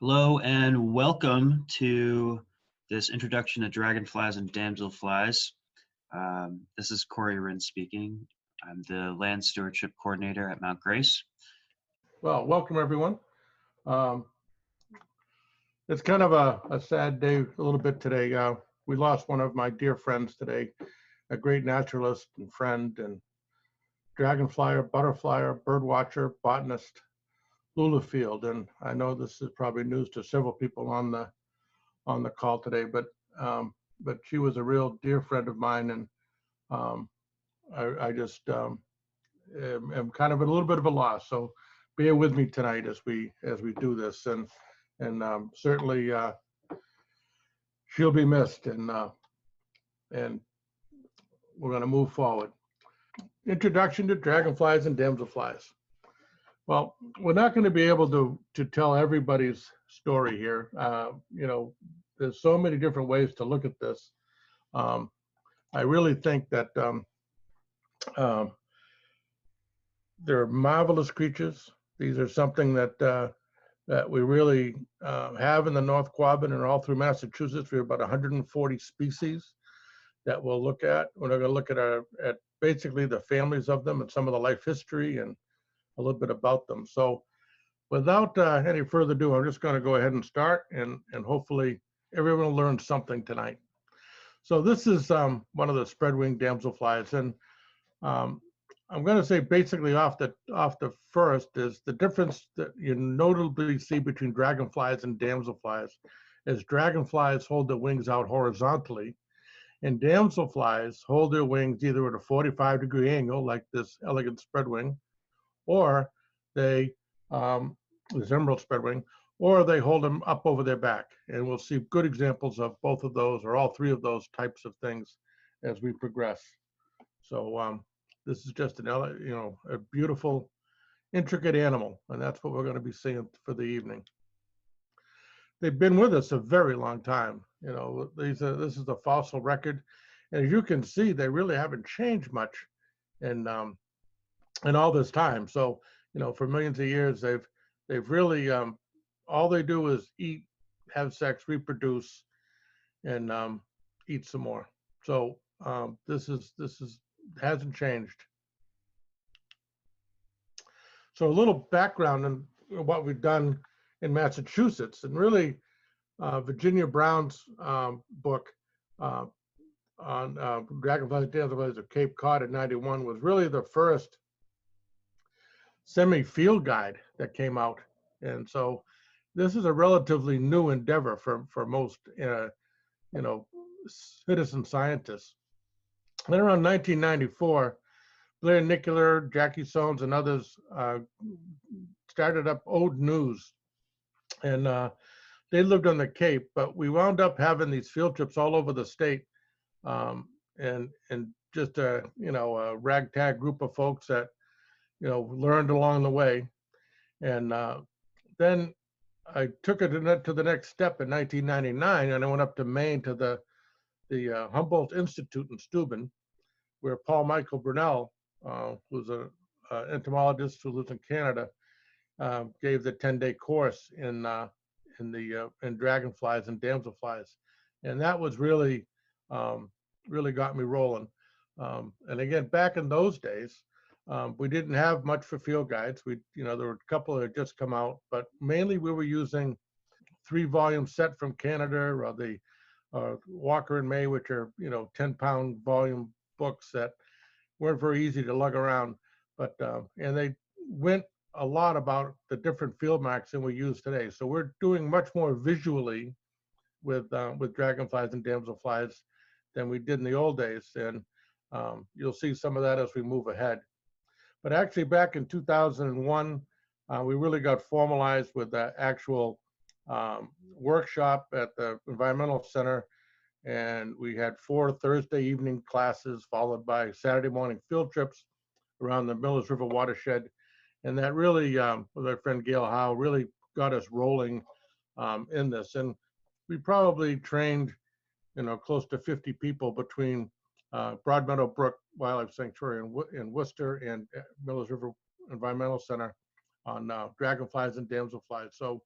Hello and welcome to this introduction to Dragonflies and Damselflies. This is Corey Rinn speaking. I'm the Land Stewardship Coordinator at Mount Grace. Well, welcome everyone. Um, it's kind of a sad day a little bit today. We lost one of my dear friends today, a great naturalist and friend and dragonflyer, butterflyer, bird watcher, botanist, Lula Field. And I know this is probably news to several people on the call today, but she was a real dear friend of mine, and I just am kind of a little bit of a loss. So bear with me tonight as we do this, and certainly she'll be missed, and we're going to move forward. Introduction to Dragonflies and Damselflies. Well, we're not going to be able to tell everybody's story here. There's so many different ways to look at this. I really think that they're marvelous creatures. These are something that we really have in the North Quadrant and all through Massachusetts. We have about 140 species that we'll look at. We're going to look at basically the families of them and some of the life history and a little bit about them. So without any further ado, I'm just going to go ahead and start, and hopefully everyone will learn something tonight. So this is one of the spread-winged damselflies, and I'm going to say basically off the first is the difference that you notably see between dragonflies and damselflies is dragonflies hold their wings out horizontally, and damselflies hold their wings either at a 45-degree angle, like this elegant spread wing, or this emerald spread wing, or they hold them up over their back. And we'll see good examples of both of those, or all three of those types of things as we progress. So this is just a beautiful, intricate animal, and that's what we're going to be seeing for the evening. They've been with us a very long time. This is the fossil record, and as you can see, they really haven't changed much in all this time. So, for millions of years, they've really all they do is eat, have sex, reproduce, and eat some more. So this hasn't changed. So a little background on what we've done in Massachusetts, and really Virginia Brown's book on Dragonflies and Damselflies of Cape Cod in '91 was really the first semi-field guide that came out. And so this is a relatively new endeavor for most citizen scientists. Then around 1994, Blair Nickler, Jackie Soanes, and others started up Ode News, and they lived on the Cape, but we wound up having these field trips all over the state, and just a ragtag group of folks that learned along the way. And then I took it to the next step in 1999, and I went up to Maine to the Humboldt Institute in Steuben, where Paul Michael Brunel, who's an entomologist who lives in Canada, gave the 10-day course in dragonflies and damselflies, and that was really got me rolling. And again, back in those days, we didn't have much for field guides. There were a couple that had just come out, but mainly we were using 3-volume set from Canada, or the Walker and May, which are 10-pound volume books that weren't very easy to lug around. But and they went a lot about the different field marks than we use today. So we're doing much more visually with dragonflies and damselflies than we did in the old days, and you'll see some of that as we move ahead. But actually, back in 2001, we really got formalized with the actual workshop at the Environmental Center, and we had 4 Thursday evening classes followed by Saturday morning field trips around the Millers River watershed, and that really, with our friend Gail Howe, really got us rolling in this. And we probably trained, close to 50 people between Broadmeadow Brook Wildlife Sanctuary in Worcester and Millers River Environmental Center on dragonflies and damselflies. So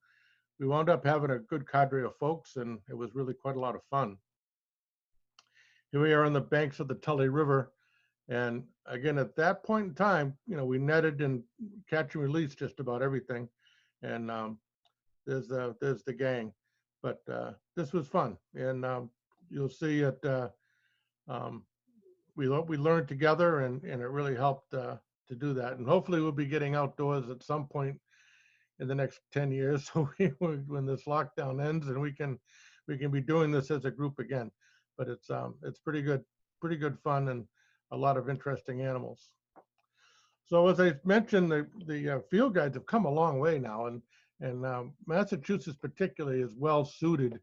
we wound up having a good cadre of folks, and it was really quite a lot of fun. Here we are on the banks of the Tully River. And again, at that point in time, we netted and catch and release just about everything. And there's the gang. But this was fun. And you'll see it, we learned together, and it really helped to do that. And hopefully we'll be getting outdoors at some point in the next 10 years. So when this lockdown ends, and we can be doing this as a group again. But it's pretty good fun, and a lot of interesting animals. So as I mentioned, the field guides have come a long way now, and Massachusetts particularly is well suited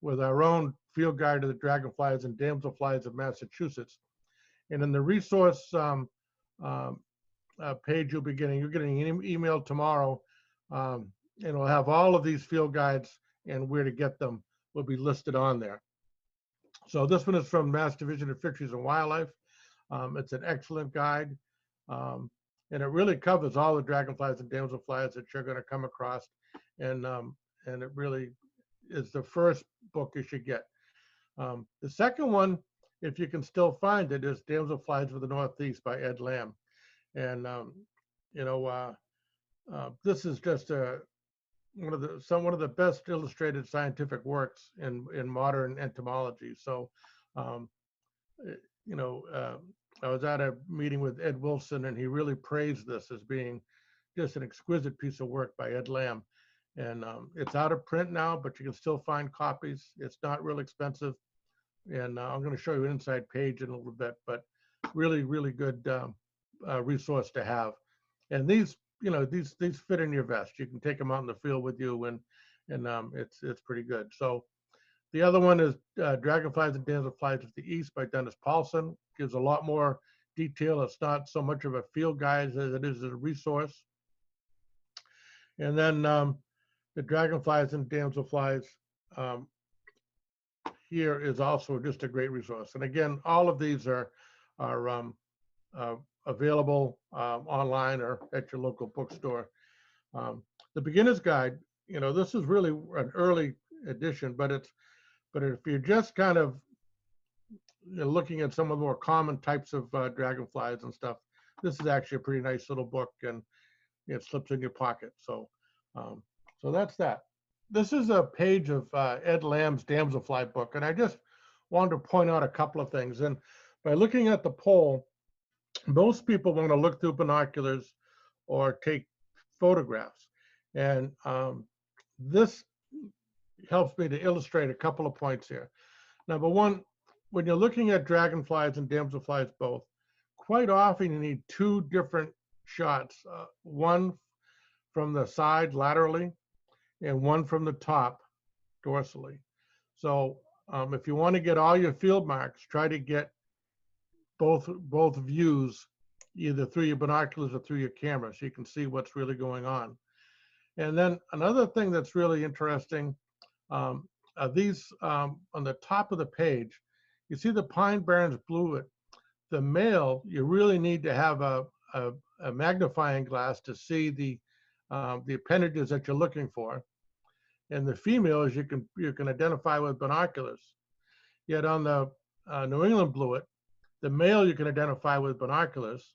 with our own field guide of the Dragonflies and Damselflies of Massachusetts. And in the resource page you're getting an email tomorrow, and it'll have all of these field guides and where to get them will be listed on there. So this one is from Mass Division of Fisheries and Wildlife. It's an excellent guide, and it really covers all the dragonflies and damselflies that you're going to come across, and it really is the first book you should get. The second one, if you can still find it, is Damselflies of the Northeast by Ed Lamb, and this is just one of the best illustrated scientific works in modern entomology. So, I was at a meeting with Ed Wilson, and he really praised this as being just an exquisite piece of work by Ed Lamb. And it's out of print now, but you can still find copies. It's not real expensive. And I'm going to show you an inside page in a little bit, but really, really good resource to have. And these fit in your vest. You can take them out in the field with you, and it's pretty good. So the other one is Dragonflies and Damselflies of the East by Dennis Paulson. Gives a lot more detail. It's not so much of a field guide as it is a resource. And then the Dragonflies and Damselflies here is also just a great resource. And again, all of these are available online or at your local bookstore. The beginner's guide, this is really an early edition, but if you're just kind of looking at some of the more common types of dragonflies and stuff, this is actually a pretty nice little book, and it slips in your pocket. So that's that. This is a page of Ed Lamb's Damselfly book, and I just wanted to point out a couple of things. And by looking at the poll, most people want to look through binoculars or take photographs. And this helps me to illustrate a couple of points here. Number one, when you're looking at dragonflies and damselflies both, quite often you need two different shots, one from the side laterally and one from the top dorsally. So if you want to get all your field marks, try to get both views, either through your binoculars or through your camera, so you can see what's really going on. And then another thing that's really interesting, these on the top of the page, you see the Pine Barrens bluet. The male, you really need to have a magnifying glass to see the appendages that you're looking for. And the females you can identify with binoculars. Yet on the New England bluet, the male you can identify with binoculars,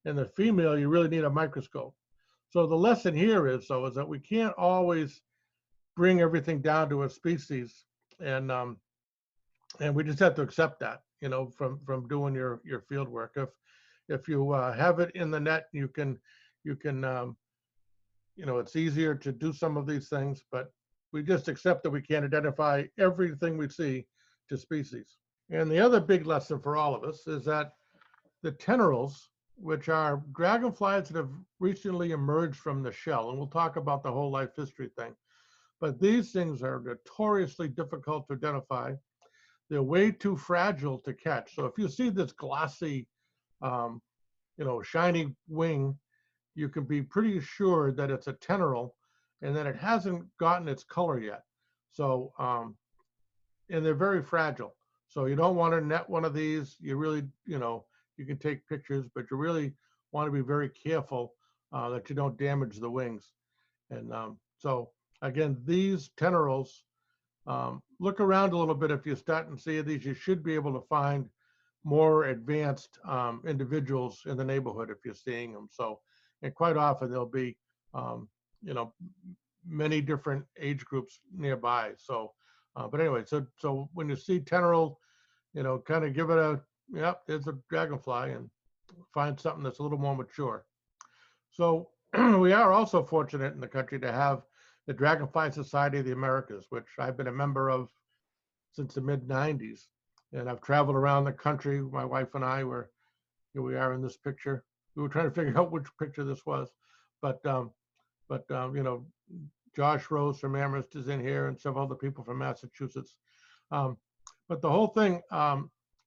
and the female you really need a microscope. So the lesson here is that we can't always bring everything down to a species, and we just have to accept that, from doing your field work. If you have it in the net, you can it's easier to do some of these things, but we just accept that we can't identify everything we see to species. And the other big lesson for all of us is that the tenorals, which are dragonflies that have recently emerged from the shell, and we'll talk about the whole life history thing, but these things are notoriously difficult to identify. They're way too fragile to catch. So if you see this glossy, shiny wing, you can be pretty sure that it's a teneral and that it hasn't gotten its color yet. So, and they're very fragile. So you don't want to net one of these. You really, you can take pictures, but you really want to be very careful that you don't damage the wings. And so again, these tenorals, look around a little bit. If you start and see these, you should be able to find more advanced individuals in the neighborhood if you're seeing them. So, and quite often there'll be, you know, many different age groups nearby. So, but anyway, so when you see teneral, you know, kind of give it a, yep, there's a dragonfly, and find something that's a little more mature. So we are also fortunate in the country to have the Dragonfly Society of the Americas, which I've been a member of since the mid 90s. And I've traveled around the country. My wife and I were, here we are in this picture. We were trying to figure out which picture this was, but you know, Josh Rose from Amherst is in here, and several other people from Massachusetts. Um, but the whole thing,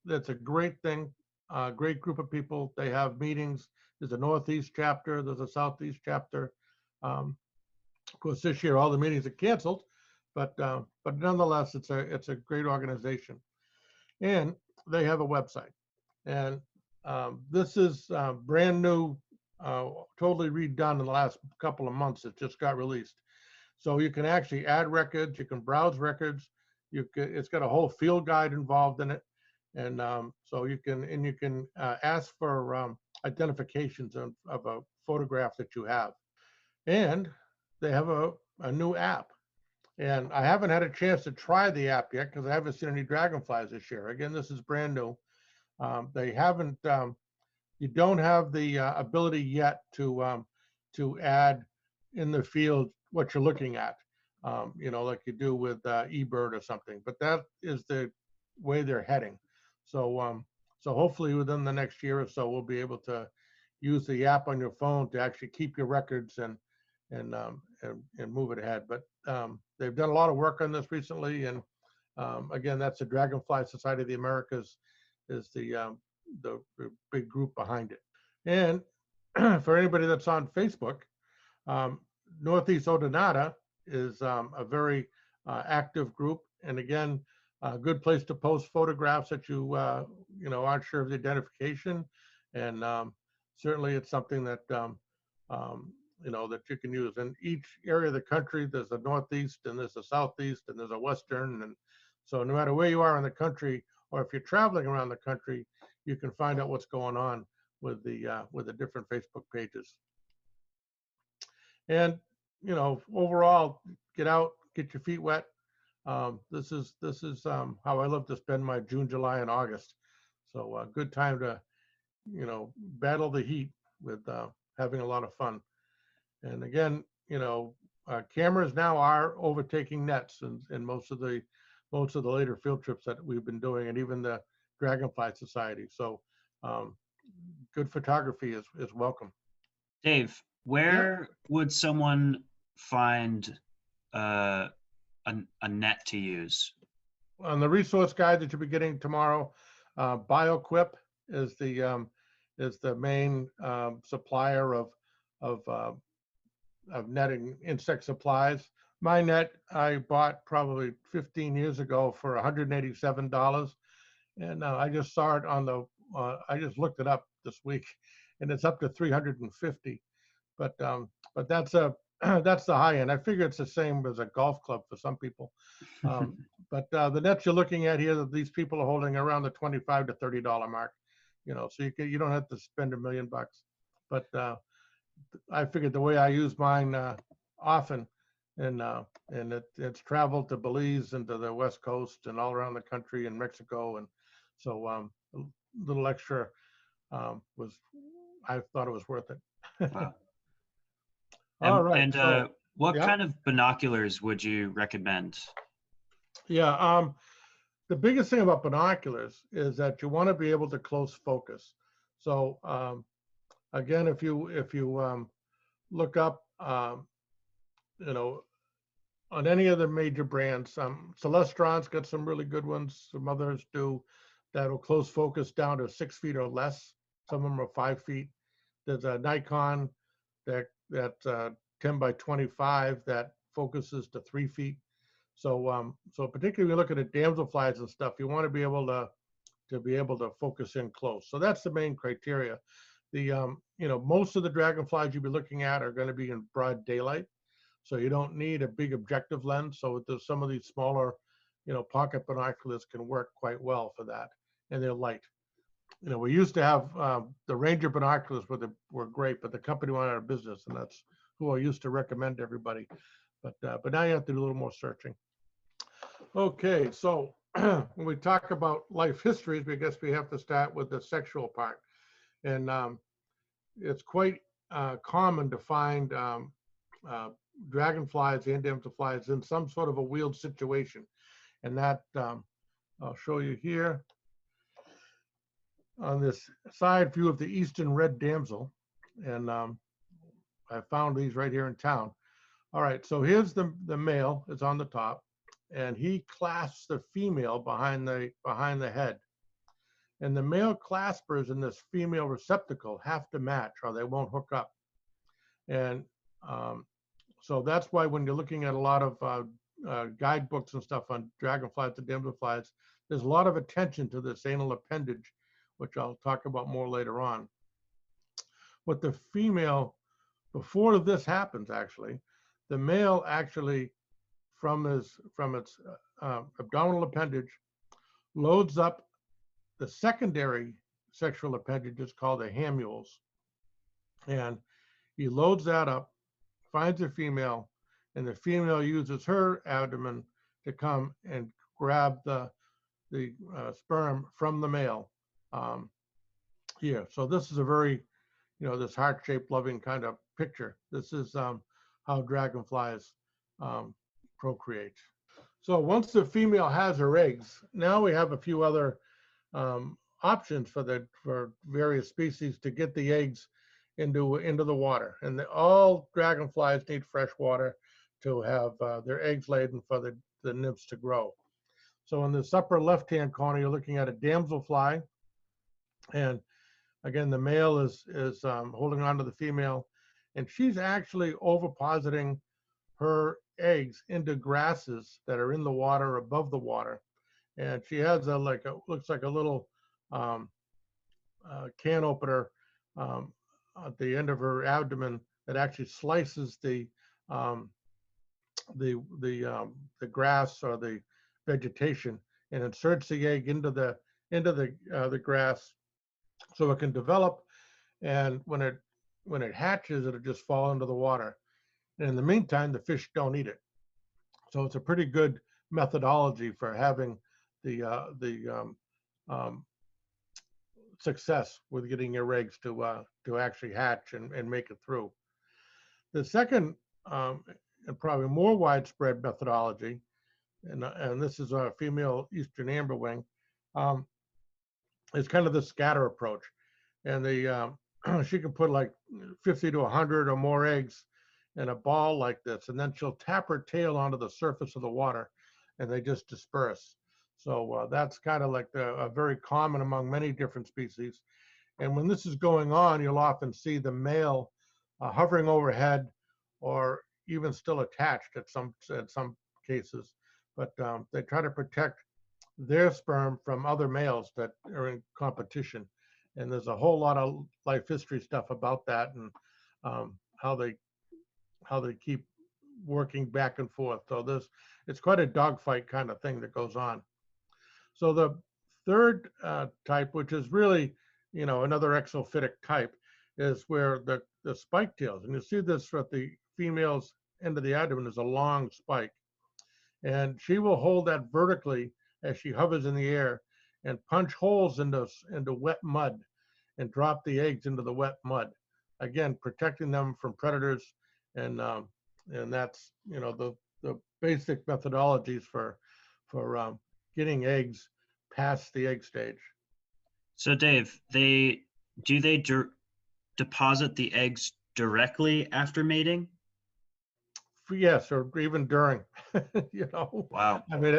that's a great thing, great group of people. They have meetings. There's a Northeast chapter, there's a Southeast chapter. Of course, this year all the meetings are canceled, but nonetheless, it's a great organization, and they have a website. And this is brand new, totally redone in the last couple of months. It just got released. So you can actually add records, you can browse records, it's got a whole field guide involved in it. And so you can ask for identifications of a photograph that you have. And they have a new app. And I haven't had a chance to try the app yet because I haven't seen any dragonflies this year. Again, this is brand new. They haven't, you don't have the ability yet to add in the field what you're looking at, you know, like you do with eBird or something. But that is the way they're heading. So so hopefully within the next year or so, we'll be able to use the app on your phone to actually keep your records and move it ahead. But they've done a lot of work on this recently, and again, that's the Dragonfly Society of the Americas is the big group behind it. And for anybody that's on Facebook, Northeast Odonata is a very active group, and again, a good place to post photographs that you you know, aren't sure of the identification, and certainly it's something that you know, that you can use. In each area of the country, there's a Northeast and there's a Southeast and there's a Western, and so no matter where you are in the country, or if you're traveling around the country, you can find out what's going on with the different Facebook pages. And you know, overall, get out, get your feet wet. This is how I love to spend my June, July, and August. So a good time to, you know, battle the heat with having a lot of fun. And again, you know, cameras now are overtaking nets in most of the later field trips that we've been doing, and even the Dragonfly Society. So good photography is welcome. Dave, where would someone find a net to use? On the resource guide that you'll be getting tomorrow, BioQuip is the main supplier of netting insect supplies. My net I bought probably 15 years ago for $187, and I just saw it on the. I just looked it up this week, and it's up to $350. But that's a that's the high end. I figure it's the same as a golf club for some people. But the nets you're looking at here, these people are holding around the $25 to $30 mark. You know, so you don't have to spend $1 million. But I figured the way I use mine often, and it's traveled to Belize and to the West Coast and all around the country and Mexico, and so a little extra I thought it was worth it. Wow. All right. And so, what yeah. kind of binoculars would you recommend? Yeah. The biggest thing about binoculars is that you want to be able to close focus. So again, if you look up, you know, on any of the major brands, Celestron's got some really good ones. Some others do that'll close focus down to 6 feet or less. Some of them are 5 feet. There's a Nikon that 10 by 25 that focuses to 3 feet. So so particularly when you're looking at damselflies and stuff, you want to be able to focus in close. So that's the main criteria. The you know, most of the dragonflies you'll be looking at are going to be in broad daylight. So you don't need a big objective lens. So there's some of these smaller, pocket binoculars can work quite well for that, and they're light. We used to have the Ranger binoculars were great, but the company went out of business, and that's who I used to recommend to everybody. But now you have to do a little more searching. Okay, so when we talk about life histories, I guess we have to start with the sexual part, and it's quite common to find dragonflies and damselflies in some sort of a wheeled situation, and that I'll show you here on this side view of the eastern red damsel, and I found these right here in town. All right, so here's the male is on the top, and he clasps the female behind the head, and the male claspers in this female receptacle have to match or they won't hook up. And so that's why when you're looking at a lot of guidebooks and stuff on dragonflies and damselflies, there's a lot of attention to this anal appendage, which I'll talk about more later on. What the female, before this happens, actually, the male actually, from its abdominal appendage, loads up the secondary sexual appendages called the hamules, and he loads that up, finds a female, and the female uses her abdomen to come and grab the sperm from the male here. So this is a very, this heart-shaped, loving kind of picture. This is how dragonflies procreate. So once the female has her eggs, now we have a few other options for various species to get the eggs into the water. And all dragonflies need fresh water to have their eggs laid and for the nymphs to grow. So in this upper left-hand corner, you're looking at a damselfly, and again, the male is holding on to the female, and she's actually ovipositing her eggs into grasses that are in the water, above the water. And she has looks like a little can opener at the end of her abdomen that actually slices the grass or the vegetation and inserts the egg into the grass so it can develop. And when it hatches, it'll just fall into the water. And in the meantime, the fish don't eat it. So it's a pretty good methodology for having the success with getting your eggs to actually hatch and make it through. The second and probably more widespread methodology, and this is a female eastern amberwing, is kind of the scatter approach. And she can put like 50 to 100 or more eggs in a ball like this, and then she'll tap her tail onto the surface of the water, and they just disperse. So that's kind of like very common among many different species. And when this is going on, you'll often see the male hovering overhead, or even still attached at some cases. But they try to protect their sperm from other males that are in competition. And there's a whole lot of life history stuff about that, and how they keep working back and forth. So it's quite a dogfight kind of thing that goes on. So the third type, which is really, another exophytic type, is where the spike tails, and you see this at the female's end of the abdomen is a long spike, and she will hold that vertically as she hovers in the air and punch holes into wet mud and drop the eggs into the wet mud, again protecting them from predators. And that's the basic methodologies for getting eggs past the egg stage. So Dave, do they deposit the eggs directly after mating? Yes, or even during. Wow. I mean,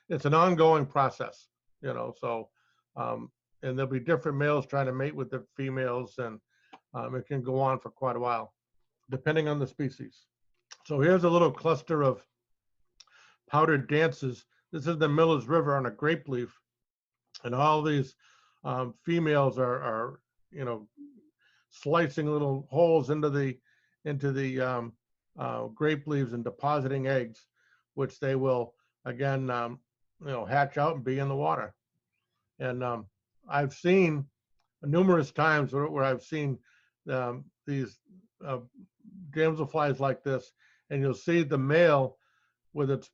it's an ongoing process. So and there'll be different males trying to mate with the females, and it can go on for quite a while, depending on the species. So here's a little cluster of powdered dances. This is the Miller's River on a grape leaf, and all these females are slicing little holes into the grape leaves and depositing eggs, which they will again, hatch out and be in the water. And I've seen numerous times where I've seen these damselflies like this, and you'll see the male with its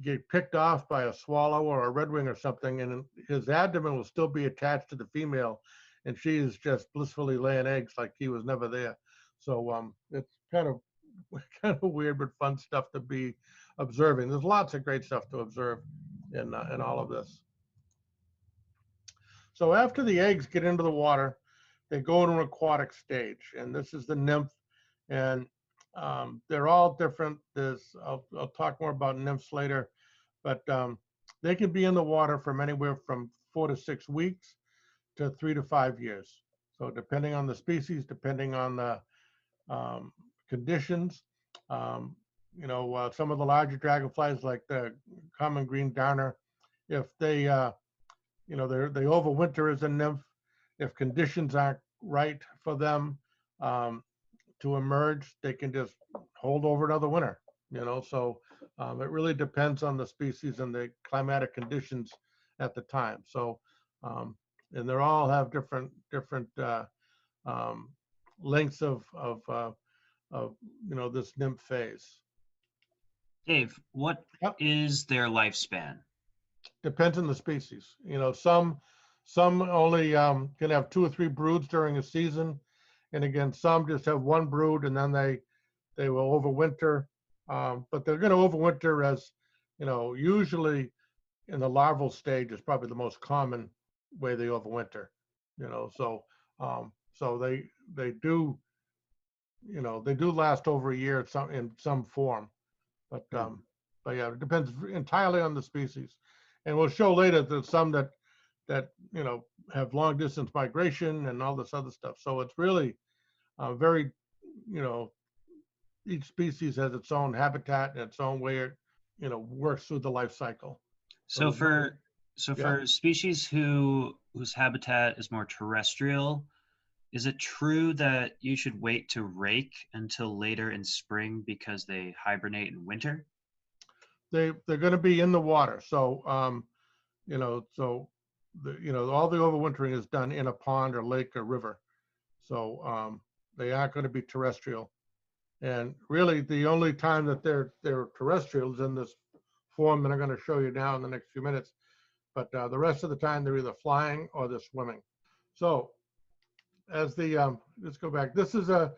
get picked off by a swallow or a redwing or something, and his abdomen will still be attached to the female, and she is just blissfully laying eggs like he was never there. So it's kind of weird but fun stuff to be observing. There's lots of great stuff to observe in all of this. So after the eggs get into the water, they go into an aquatic stage, and this is the nymph, and they're all different. I'll talk more about nymphs later, but they can be in the water from anywhere from 4 to 6 weeks to 3 to 5 years. So depending on the species, depending on the conditions, some of the larger dragonflies like the common green darner, if they overwinter as a nymph, if conditions aren't right for them to emerge, they can just hold over another winter. So it really depends on the species and the climatic conditions at the time. So and they all have different lengths of this nymph phase. Dave, what is their lifespan? Depends on the species. Some only can have 2 or 3 broods during a season, and again, some just have 1 brood and then they will overwinter. But they're going to overwinter as usually in the larval stage is probably the most common way they overwinter. So they do last over a year in some form, but yeah, it depends entirely on the species. And we'll show later that some that have long distance migration and all this other stuff. So it's really very, each species has its own habitat and its own way it works through the life cycle. So for species whose habitat is more terrestrial, is it true that you should wait to rake until later in spring because they hibernate in winter? They're going to be in the water, so all the overwintering is done in a pond or lake or river, so they aren't going to be terrestrial. And really, the only time that they're terrestrial is in this form that I'm going to show you now in the next few minutes. But the rest of the time, they're either flying or they're swimming. So as let's go back. This is on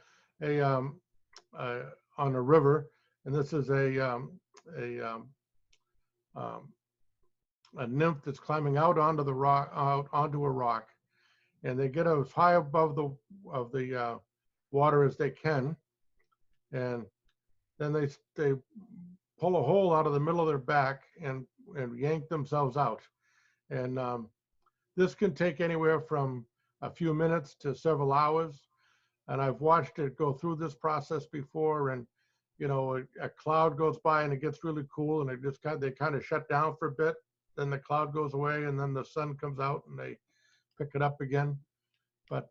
a river, and this is a nymph that's climbing out onto the rock, onto a rock, and they get as high above the water as they can, and then they pull a hole out of the middle of their back and yank themselves out, and this can take anywhere from a few minutes to several hours, and I've watched it go through this process before, and a cloud goes by and it gets really cool, and they kind of shut down for a bit. Then the cloud goes away, and then the sun comes out, and they pick it up again. But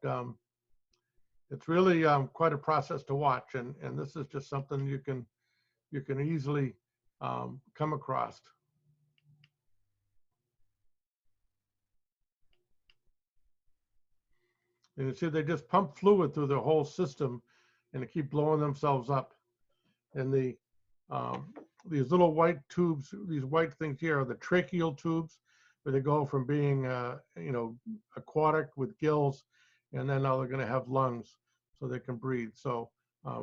it's really quite a process to watch, and this is just something you can easily come across. And you see, they just pump fluid through the whole system, and they keep blowing themselves up. And these little white tubes, these white things here are the tracheal tubes, where they go from being, aquatic with gills, and then now they're going to have lungs so they can breathe. So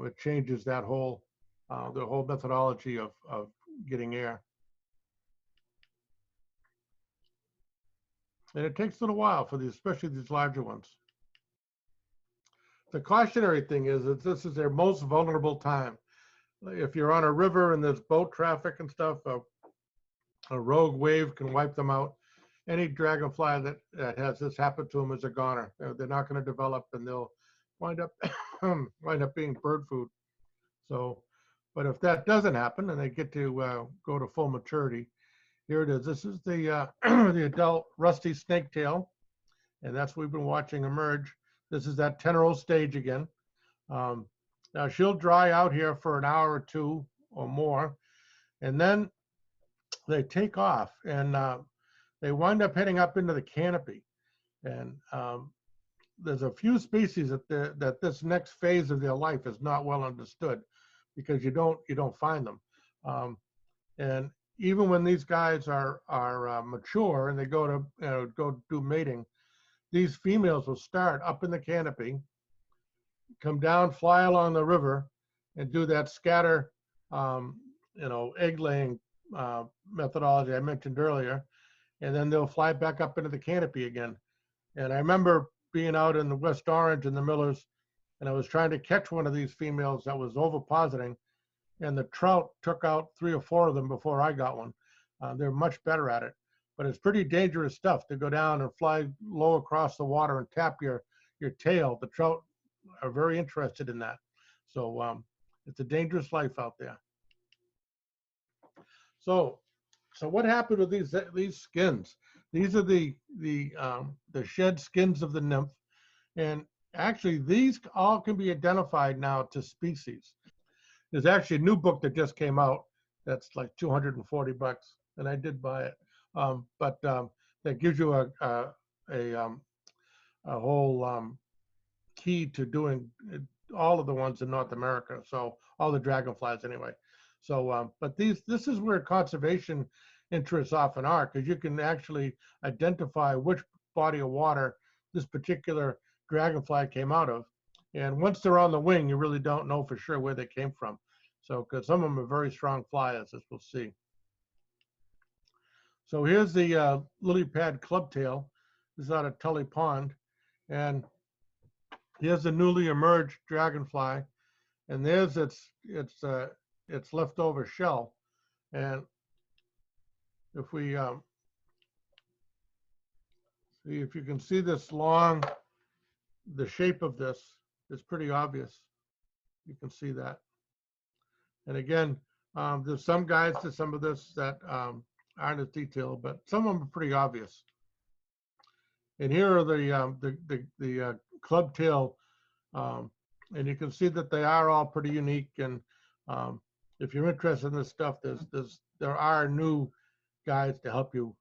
it changes that whole, the whole methodology of getting air. And it takes a little while for these, especially these larger ones. The cautionary thing is that this is their most vulnerable time. If you're on a river and there's boat traffic and stuff, a rogue wave can wipe them out. Any dragonfly that has this happen to them is a goner. They're not going to develop, and they'll wind up being bird food. So, but if that doesn't happen and they get to go to full maturity, here it is. This is the the adult rusty snaketail, and that's what we've been watching emerge. This is that teneral stage again. Now she'll dry out here for an hour or two or more, and then they take off, and they wind up heading up into the canopy. And there's a few species that this next phase of their life is not well understood, because you don't find them. And even when these guys are mature and they go to go do mating, these females will start up in the canopy, come down, fly along the river, and do that scatter, egg laying methodology I mentioned earlier, and then they'll fly back up into the canopy again. And I remember being out in the West Orange in the Millers, and I was trying to catch one of these females that was ovipositing, and the trout took out 3 or 4 of them before I got one. They're much better at it, but it's pretty dangerous stuff to go down and fly low across the water and tap your tail. The trout are very interested in that. So it's a dangerous life out there. So what happened with these skins? These are the shed skins of the nymph, and actually these all can be identified now to species. There's actually a new book that just came out that's like $240, and I did buy it. But that gives you a whole key to doing all of the ones in North America. So all the dragonflies anyway. So, but this is where conservation interests often are, because you can actually identify which body of water this particular dragonfly came out of. And once they're on the wing, you really don't know for sure where they came from. So, because some of them are very strong flyers, as we'll see. So here's the lily pad clubtail. This is out of Tully Pond. And here's the newly emerged dragonfly. And there's its leftover shell. And if we see if you can see this long, the shape of this is pretty obvious. You can see that. And again, there's some guides to some of this that aren't as detailed, but some of them are pretty obvious. And here are the clubtail, and you can see that they are all pretty unique. And if you're interested in this stuff, there are new guides to help you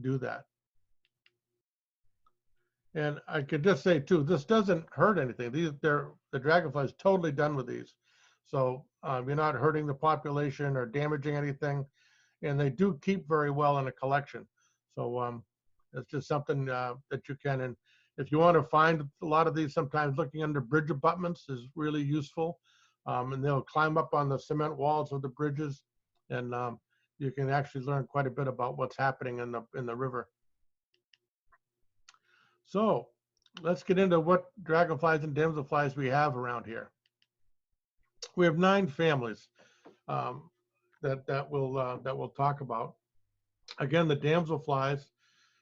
do that. And I could just say too, this doesn't hurt anything. The dragonfly is totally done with these. So you're not hurting the population or damaging anything. And they do keep very well in a collection. So it's just something that you can. And if you want to find a lot of these, sometimes looking under bridge abutments is really useful. And they'll climb up on the cement walls of the bridges, and you can actually learn quite a bit about what's happening in the river. So let's get into what dragonflies and damselflies we have around here. We have 9 families that we'll talk about. Again, the damselflies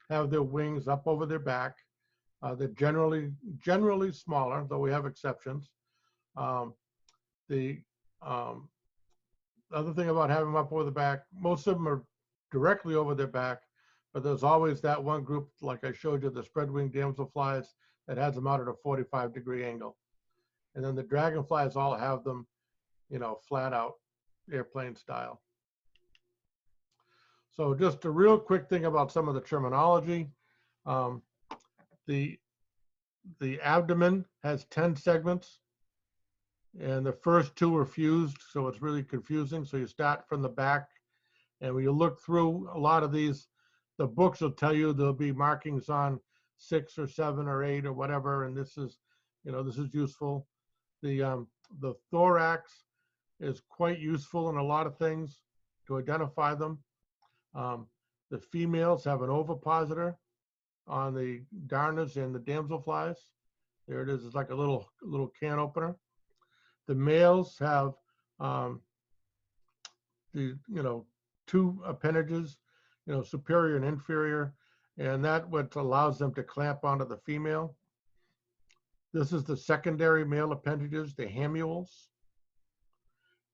have their wings up over their back. They're generally smaller, though we have exceptions. The other thing about having them up over the back, most of them are directly over their back, but there's always that one group, like I showed you, the spread-winged damselflies, that has them out at a 45-degree angle. And then the dragonflies all have them, flat out, airplane style. So just a real quick thing about some of the terminology. The abdomen has 10 segments, and the first 2 are fused, so it's really confusing. So you start from the back, and when you look through a lot of these, the books will tell you there'll be markings on 6 or 7 or 8 or whatever, and this is useful. The thorax is quite useful in a lot of things to identify them. The females have an ovipositor on the darners and the damselflies. There it is. It's like a little can opener. The males have the 2 appendages, superior and inferior, and that what allows them to clamp onto the female. This is the secondary male appendages, the hamules.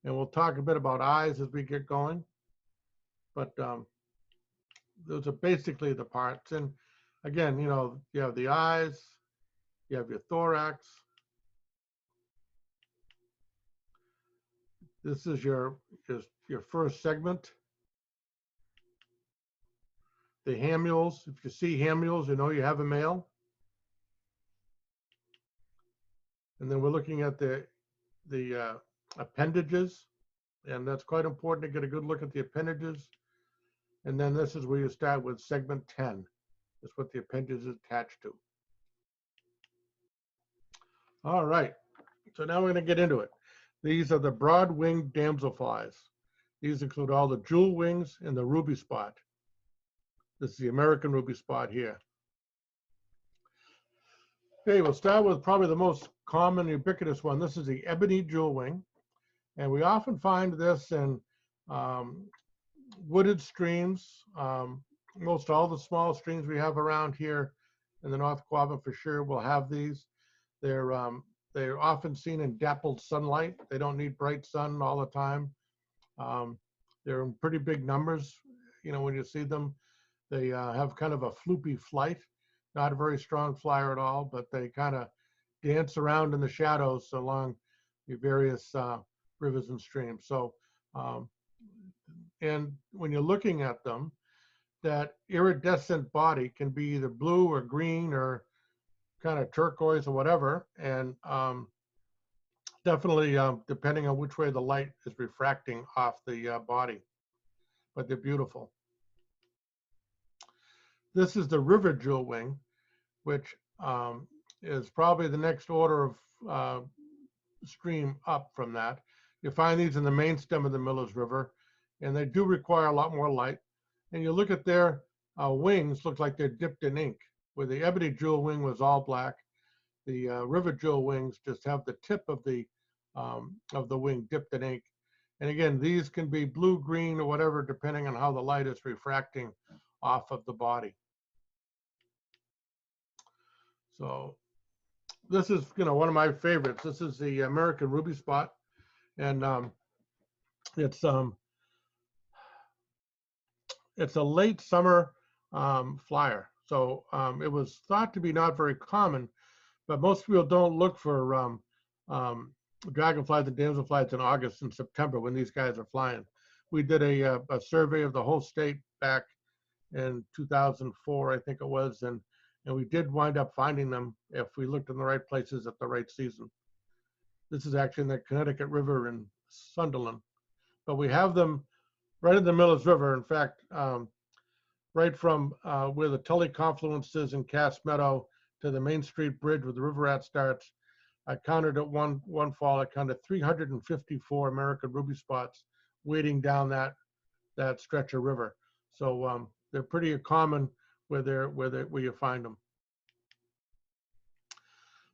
And we'll talk a bit about eyes as we get going. But those are basically the parts. And again, you have the eyes, you have your thorax, This is your first segment. The hamules, if you see hamules, you know you have a male. And then we're looking at the appendages, and that's quite important to get a good look at the appendages. And then this is where you start with segment 10. That's what the appendage is attached to. All right, so now we're going to get into it. These are the broad-winged damselflies. These include all the jewel wings and the ruby spot. This is the American ruby spot here. Okay, we'll start with probably the most common ubiquitous one. This is the ebony jewel wing. And we often find this in wooded streams. Most all the small streams we have around here in the North Quadrant for sure will have these. They're often seen in dappled sunlight. They don't need bright sun all the time. They're in pretty big numbers. You know, when you see them, they have kind of a floopy flight, not a very strong flyer at all, but they kind of dance around in the shadows along the various rivers and streams. So, and when you're looking at them, that iridescent body can be either blue or green or kind of turquoise or whatever, and definitely depending on which way the light is refracting off the body, but they're beautiful. This is the river jewel wing, which is probably the next order of stream up from that. You find these in the main stem of the Miller's River, and they do require a lot more light. And you look at their wings, look like they're dipped in ink, where the ebony jewel wing was all black. The river jewel wings just have the tip of the wing dipped in ink. And again, these can be blue, green, or whatever, depending on how the light is refracting off of the body. So this is, you know, one of my favorites. This is the American ruby spot, and it's a late summer flyer. So it was thought to be not very common, but most people don't look for dragonflies and damselflies in August and September when these guys are flying. We did a survey of the whole state back in 2004, I think it was, and we did wind up finding them if we looked in the right places at the right season. This is actually in the Connecticut River in Sunderland, but we have them right in the Miller's River. In fact, right from where the Tully confluence is in Cass Meadow to the Main Street Bridge where the river rat starts, I counted at one fall, I counted 354 American ruby spots wading down that stretch of river. So they're pretty common where you find them.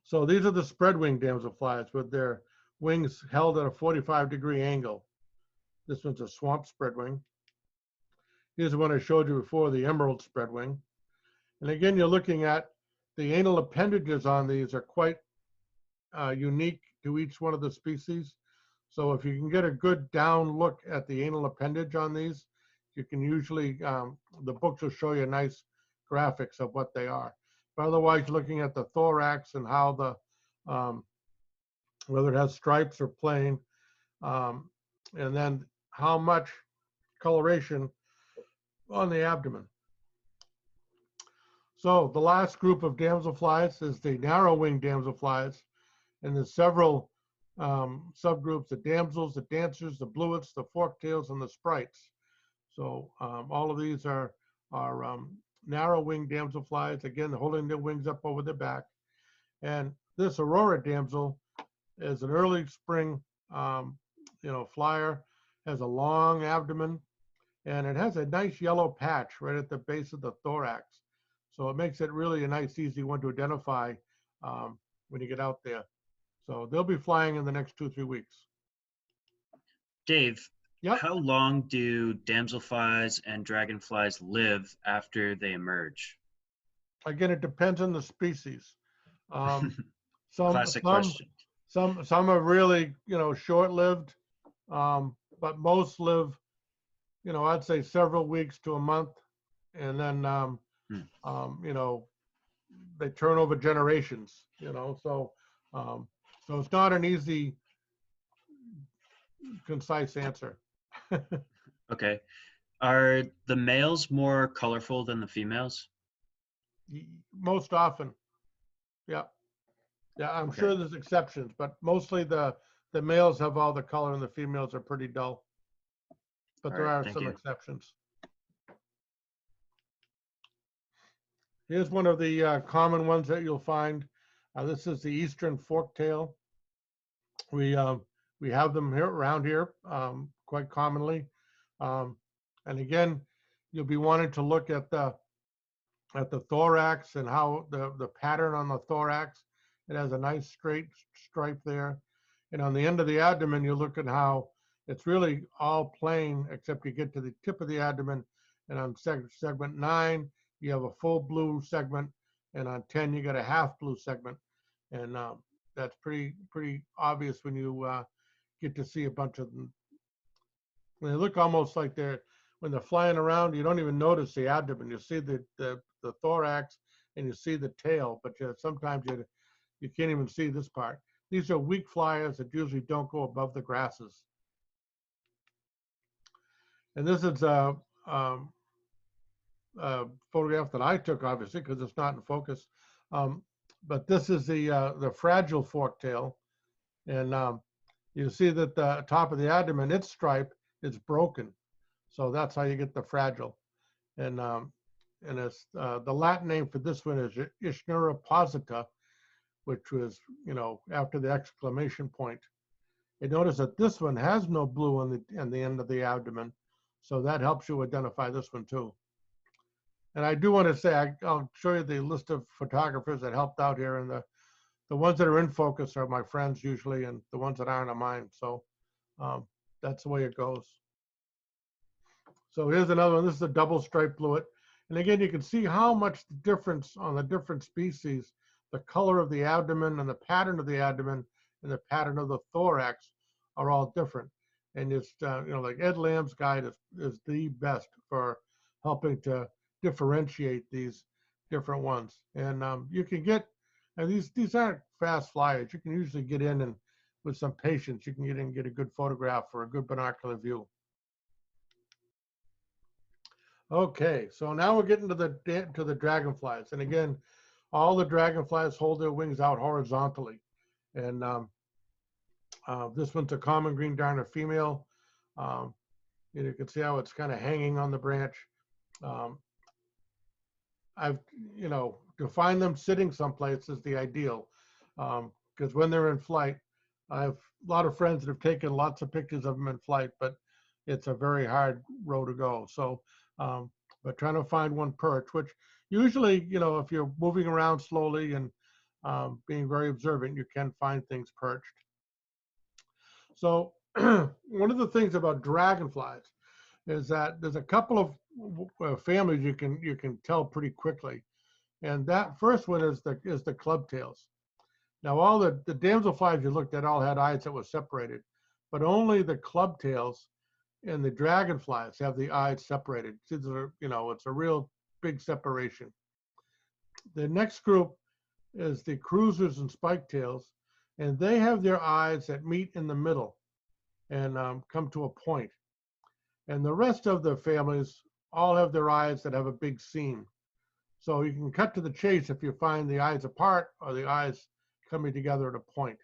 So these are the spread wing damselflies with their wings held at a 45-degree angle. This one's a swamp spread wing. Here's the one I showed you before, the emerald spread wing. And again, you're looking at the anal appendages on these are quite unique to each one of the species. So if you can get a good down look at the anal appendage on these, you can usually, the books will show you nice graphics of what they are. But otherwise, looking at the thorax and how the, whether it has stripes or plain, and then how much coloration on the abdomen. So the last group of damselflies is the narrow-winged damselflies, and there's several subgroups: the damsels, the dancers, the bluets, the forktails, and the sprites. So all of these are narrow-winged damselflies, again, holding their wings up over their back. And this aurora damsel is an early spring, flyer, has a long abdomen, and it has a nice yellow patch right at the base of the thorax. So it makes it really a nice, easy one to identify when you get out there. So they'll be flying in the next 2-3 weeks. Dave, yep. How long do damselflies and dragonflies live after they emerge? Again, it depends on the species. Classic question. Some are really, short-lived, but most live, I'd say several weeks to a month, and then, they turn over generations, so it's not an easy, concise answer. Okay. Are the males more colorful than the females? Most often, yeah. Yeah, I'm Okay. sure there's exceptions, but mostly the males have all the color and the females are pretty dull. But All there right. are Thank some you. exceptions. Here's one of the common ones that you'll find. This is the eastern forktail. We we have them here around here quite commonly. Um, and again, you'll be wanting to look at the thorax and how the pattern on the thorax. It has a nice straight stripe there. And on the end of the abdomen, you look at how it's really all plain, except you get to the tip of the abdomen. And on segment 9, you have a full blue segment. And on 10, you get a half blue segment. And that's pretty obvious when you get to see a bunch of them. They look almost like when they're flying around, you don't even notice the abdomen. You see the thorax and you see the tail, but sometimes you can't even see this part. These are weak flyers that usually don't go above the grasses. And this is a photograph that I took, obviously, because it's not in focus. But this is the fragile forktail. And you see that the top of the abdomen, its stripe is broken. So that's how you get the fragile. And it's, the Latin name for this one is Ischnura posita, which was, after the exclamation point. And notice that this one has no blue on the end of the abdomen. So that helps you identify this one too. And I do want to say, I'll show you the list of photographers that helped out here. And the ones that are in focus are my friends usually, and the ones that aren't are mine. So that's the way it goes. So here's another one. This is a double stripe bluet. And again, you can see how much difference on the different species, the color of the abdomen and the pattern of the abdomen and the pattern of the thorax are all different. And it's, like Ed Lamb's guide is the best for helping to differentiate these different ones. And you can get, and these aren't fast flyers. You can usually get in and with some patience, you can get in and get a good photograph or a good binocular view. Okay, so now we're getting to the dragonflies, and again, all the dragonflies hold their wings out horizontally, and this one's a common green darner female. You can see how it's kind of hanging on the branch. To find them sitting someplace is the ideal, because when they're in flight, I have a lot of friends that have taken lots of pictures of them in flight, but it's a very hard row to go. So, but trying to find one perch, which usually, if you're moving around slowly and being very observant, you can find things perched. So one of the things about dragonflies is that there's a couple of families you can tell pretty quickly, and that first one is the clubtails. Now, all the damselflies you looked at all had eyes that were separated, but only the clubtails and the dragonflies have the eyes separated. It's a real big separation. The next group is the cruisers and spiketails, and they have their eyes that meet in the middle and come to a point. And the rest of the families all have their eyes that have a big seam. So you can cut to the chase if you find the eyes apart or the eyes coming together at a point.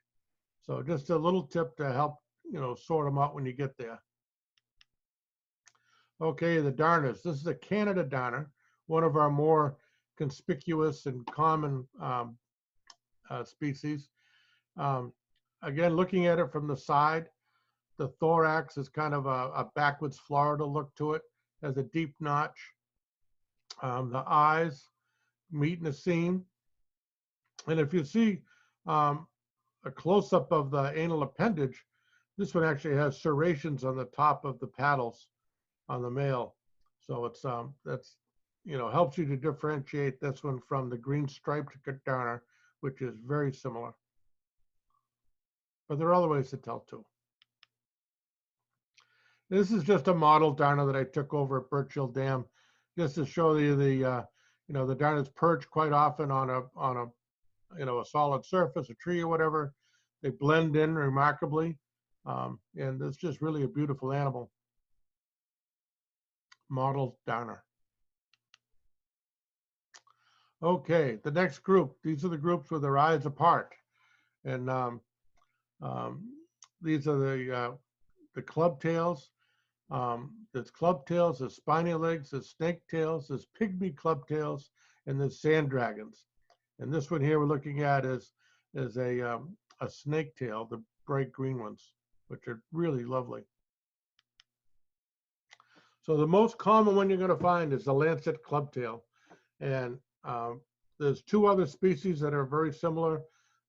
So just a little tip to help, sort them out when you get there. Okay, the darners. This is a Canada darner, one of our more conspicuous and common species. Again, looking at it from the side, the thorax is kind of a backwards Florida look to it, has a deep notch. The eyes meet in a seam. And if you see a close-up of the anal appendage, this one actually has serrations on the top of the paddles on the male. So it's that's helps you to differentiate this one from the green striped darner, which is very similar. But there are other ways to tell too. This is just a model darner that I took over at Birchill Dam, just to show you the darners perch quite often on a solid surface, a tree or whatever. They blend in remarkably. And it's just really a beautiful animal. Mottled downer. Okay, the next group. These are the groups with their eyes apart, and um, these are the club tails. There's club tails, there's spiny legs, there's snake tails, there's pygmy club tails, and there's sand dragons. And this one here we're looking at is a snake tail, the bright green ones, which are really lovely. So the most common one you're going to find is the lancet clubtail, and there's two other species that are very similar,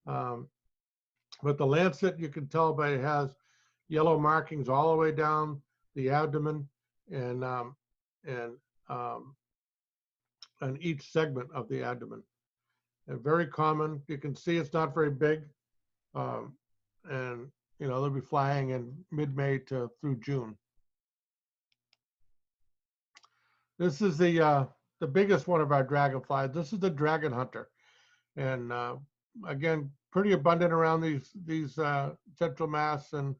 but the lancet you can tell by it has yellow markings all the way down the abdomen and on each segment of the abdomen. And very common. You can see it's not very big, and they'll be flying in mid-May to through June. This is the biggest one of our dragonflies. This is the dragon hunter, and again, pretty abundant around these central Mass and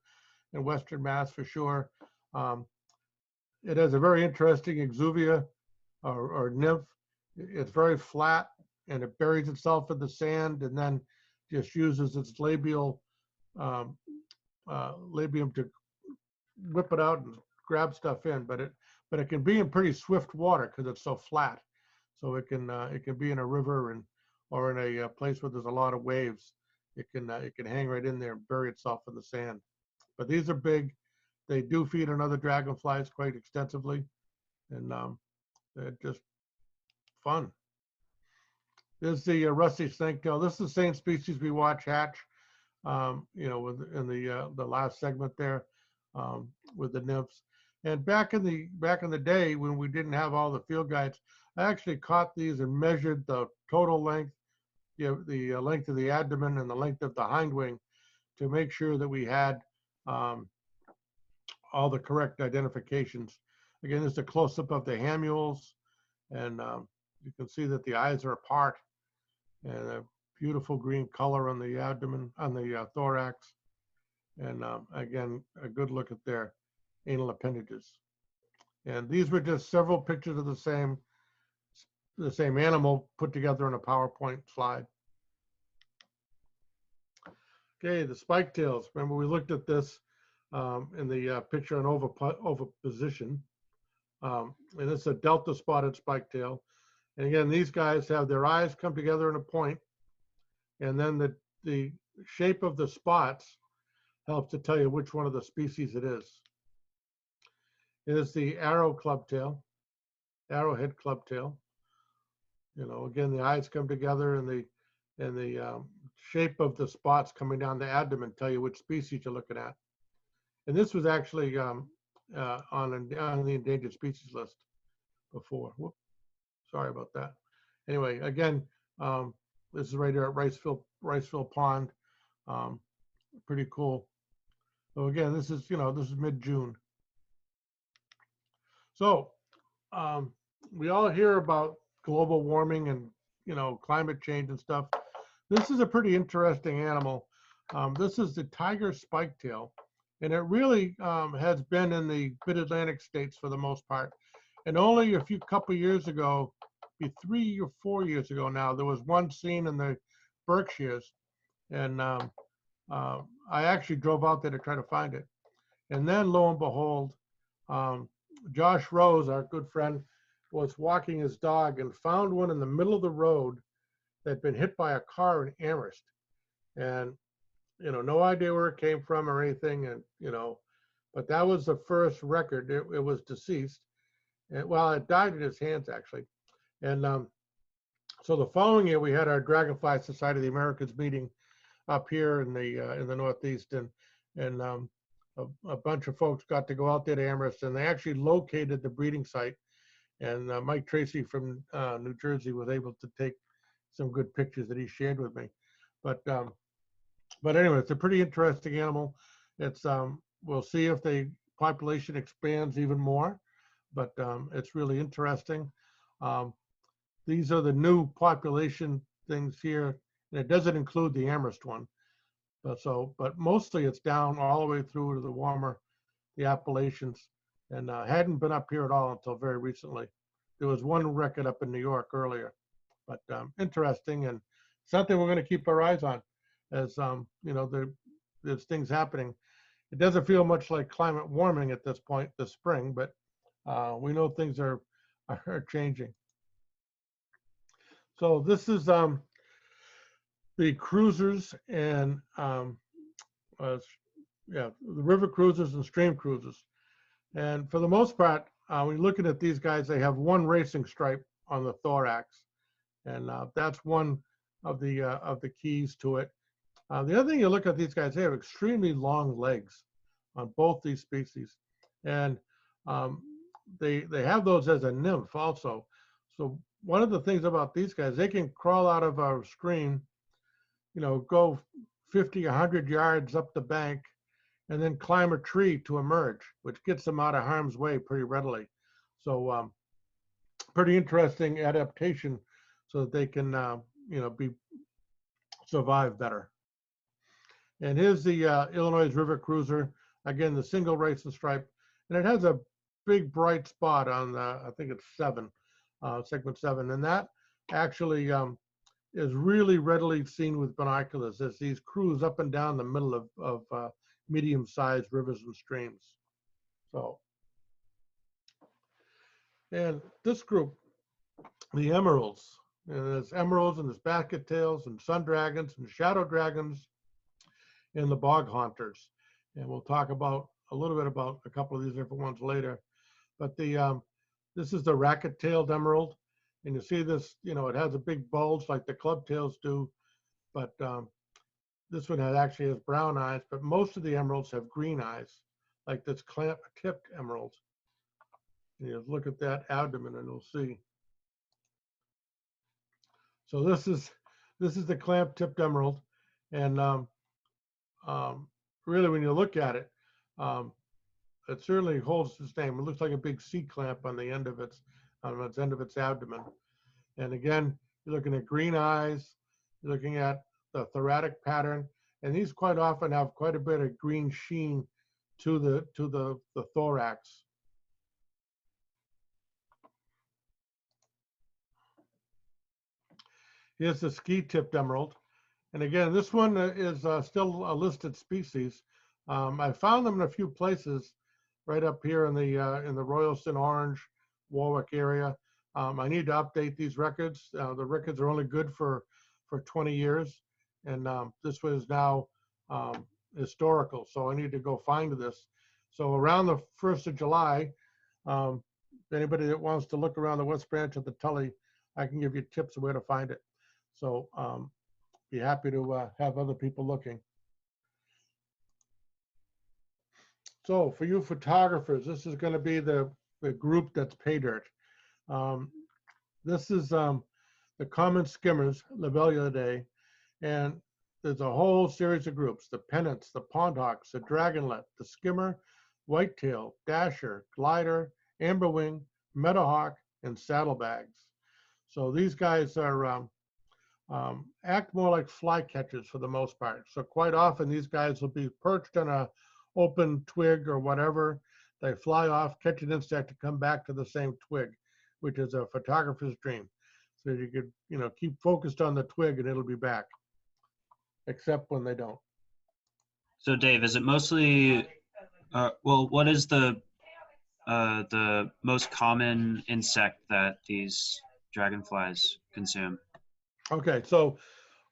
Western Mass for sure. It has a very interesting exuvia or nymph. It's very flat, and it buries itself in the sand, and then just uses its labium to whip it out and grab stuff in. But it can be in pretty swift water because it's so flat. So it can be in a river or in a place where there's a lot of waves. It can hang right in there and bury itself in the sand. But these are big. They do feed on other dragonflies quite extensively, and they're just fun. There's the rusty snaketail. This is the same species we watch hatch, in the last segment there, with the nymphs. And back in the day when we didn't have all the field guides, I actually caught these and measured the total length, the length of the abdomen and the length of the hind wing, to make sure that we had all the correct identifications. Again, this is a close-up of the hamules, and you can see that the eyes are apart, and a beautiful green color on the abdomen, on the thorax, and again, a good look at their anal appendages. And these were just several pictures of the same animal put together in a PowerPoint slide. Okay, the spike tails. Remember, we looked at this in the picture on oviposition. And it's a delta spotted spike tail. And again, these guys have their eyes come together in a point, and then the shape of the spots helps to tell you which one of the species it is. It is the arrowhead clubtail. Again, the eyes come together, and the shape of the spots coming down the abdomen tell you which species you're looking at. And this was actually on the endangered species list before. Whoop, sorry about that. Anyway, again, this is right here at Riceville Pond. Pretty cool. So again, this is mid-June. So we all hear about global warming and climate change and stuff. This is a pretty interesting animal. This is the tiger spiketail, and it really has been in the mid-Atlantic states for the most part. And only a couple years ago, maybe 3 or 4 years ago now, there was one seen in the Berkshires, and I actually drove out there to try to find it. And then lo and behold, Josh Rose, our good friend, was walking his dog and found one in the middle of the road that had been hit by a car in Amherst. And, no idea where it came from or anything. And, but that was the first record. It was deceased. And, well, it died in his hands, actually. And so the following year, we had our Dragonfly Society of the Americas meeting up here in the Northeast. And a bunch of folks got to go out there to Amherst, and they actually located the breeding site. And Mike Tracy from New Jersey was able to take some good pictures that he shared with me. But anyway, it's a pretty interesting animal. It's we'll see if the population expands even more, but it's really interesting. These are the new population things here, and it doesn't include the Amherst one. But mostly it's down all the way through to the Appalachians, and hadn't been up here at all until very recently. There was one record up in New York earlier, but interesting, and something we're going to keep our eyes on as there's things happening. It doesn't feel much like climate warming at this point this spring, but we know things are changing. So this is the cruisers and the river cruisers and stream cruisers. And for the most part, when you're looking at these guys, they have one racing stripe on the thorax, and that's one of the keys to it. The other thing you look at these guys, they have extremely long legs on both these species, and they have those as a nymph also. So one of the things about these guys, they can crawl out of our stream, go 50, 100 yards up the bank, and then climb a tree to emerge, which gets them out of harm's way pretty readily. So pretty interesting adaptation so that they can, survive better. And here's the Illinois River Cruiser. Again, the single racing stripe, and it has a big bright spot on, I think it's segment 7. And that actually is really readily seen with binoculars as these cruise up and down the middle of medium-sized rivers and streams. So, and this group, the emeralds, and there's emeralds and there's basket tails and sun dragons and shadow dragons and the bog haunters. And we'll talk about a little bit about a couple of these different ones later. But this is the racket-tailed emerald, and you see this, it has a big bulge like the club tails do, but this one actually has brown eyes, but most of the emeralds have green eyes, like this clamp-tipped emerald. And you look at that abdomen and you'll see. So this is the clamp-tipped emerald, and really, when you look at it, it certainly holds its name. It looks like a big C-clamp on the end of its abdomen. And again, you're looking at green eyes. You're looking at the thoracic pattern, and these quite often have quite a bit of green sheen to the thorax. Here's the ski-tipped emerald. And again, this one is still a listed species. I found them in a few places right up here in the Royalston, Orange, Warwick area. I need to update these records. The records are only good for 20 years. And this was now historical, so I need to go find this. So around the 1st of July, anybody that wants to look around the West Branch of the Tully, I can give you tips of where to find it. So be happy to have other people looking. So for you photographers, this is going to be the group that's pay dirt. This is the common skimmers, Lobelia, and there's a whole series of groups: the pennants, the pondhawks, the dragonlet, the skimmer, whitetail, dasher, glider, amberwing, meadowhawk, and saddlebags. So these guys are act more like flycatchers for the most part. So quite often these guys will be perched on a open twig or whatever. They fly off, catch an insect, to come back to the same twig, which is a photographer's dream. So you could, keep focused on the twig and it'll be back, except when they don't. So Dave, is it mostly, what is the most common insect that these dragonflies consume? Okay, so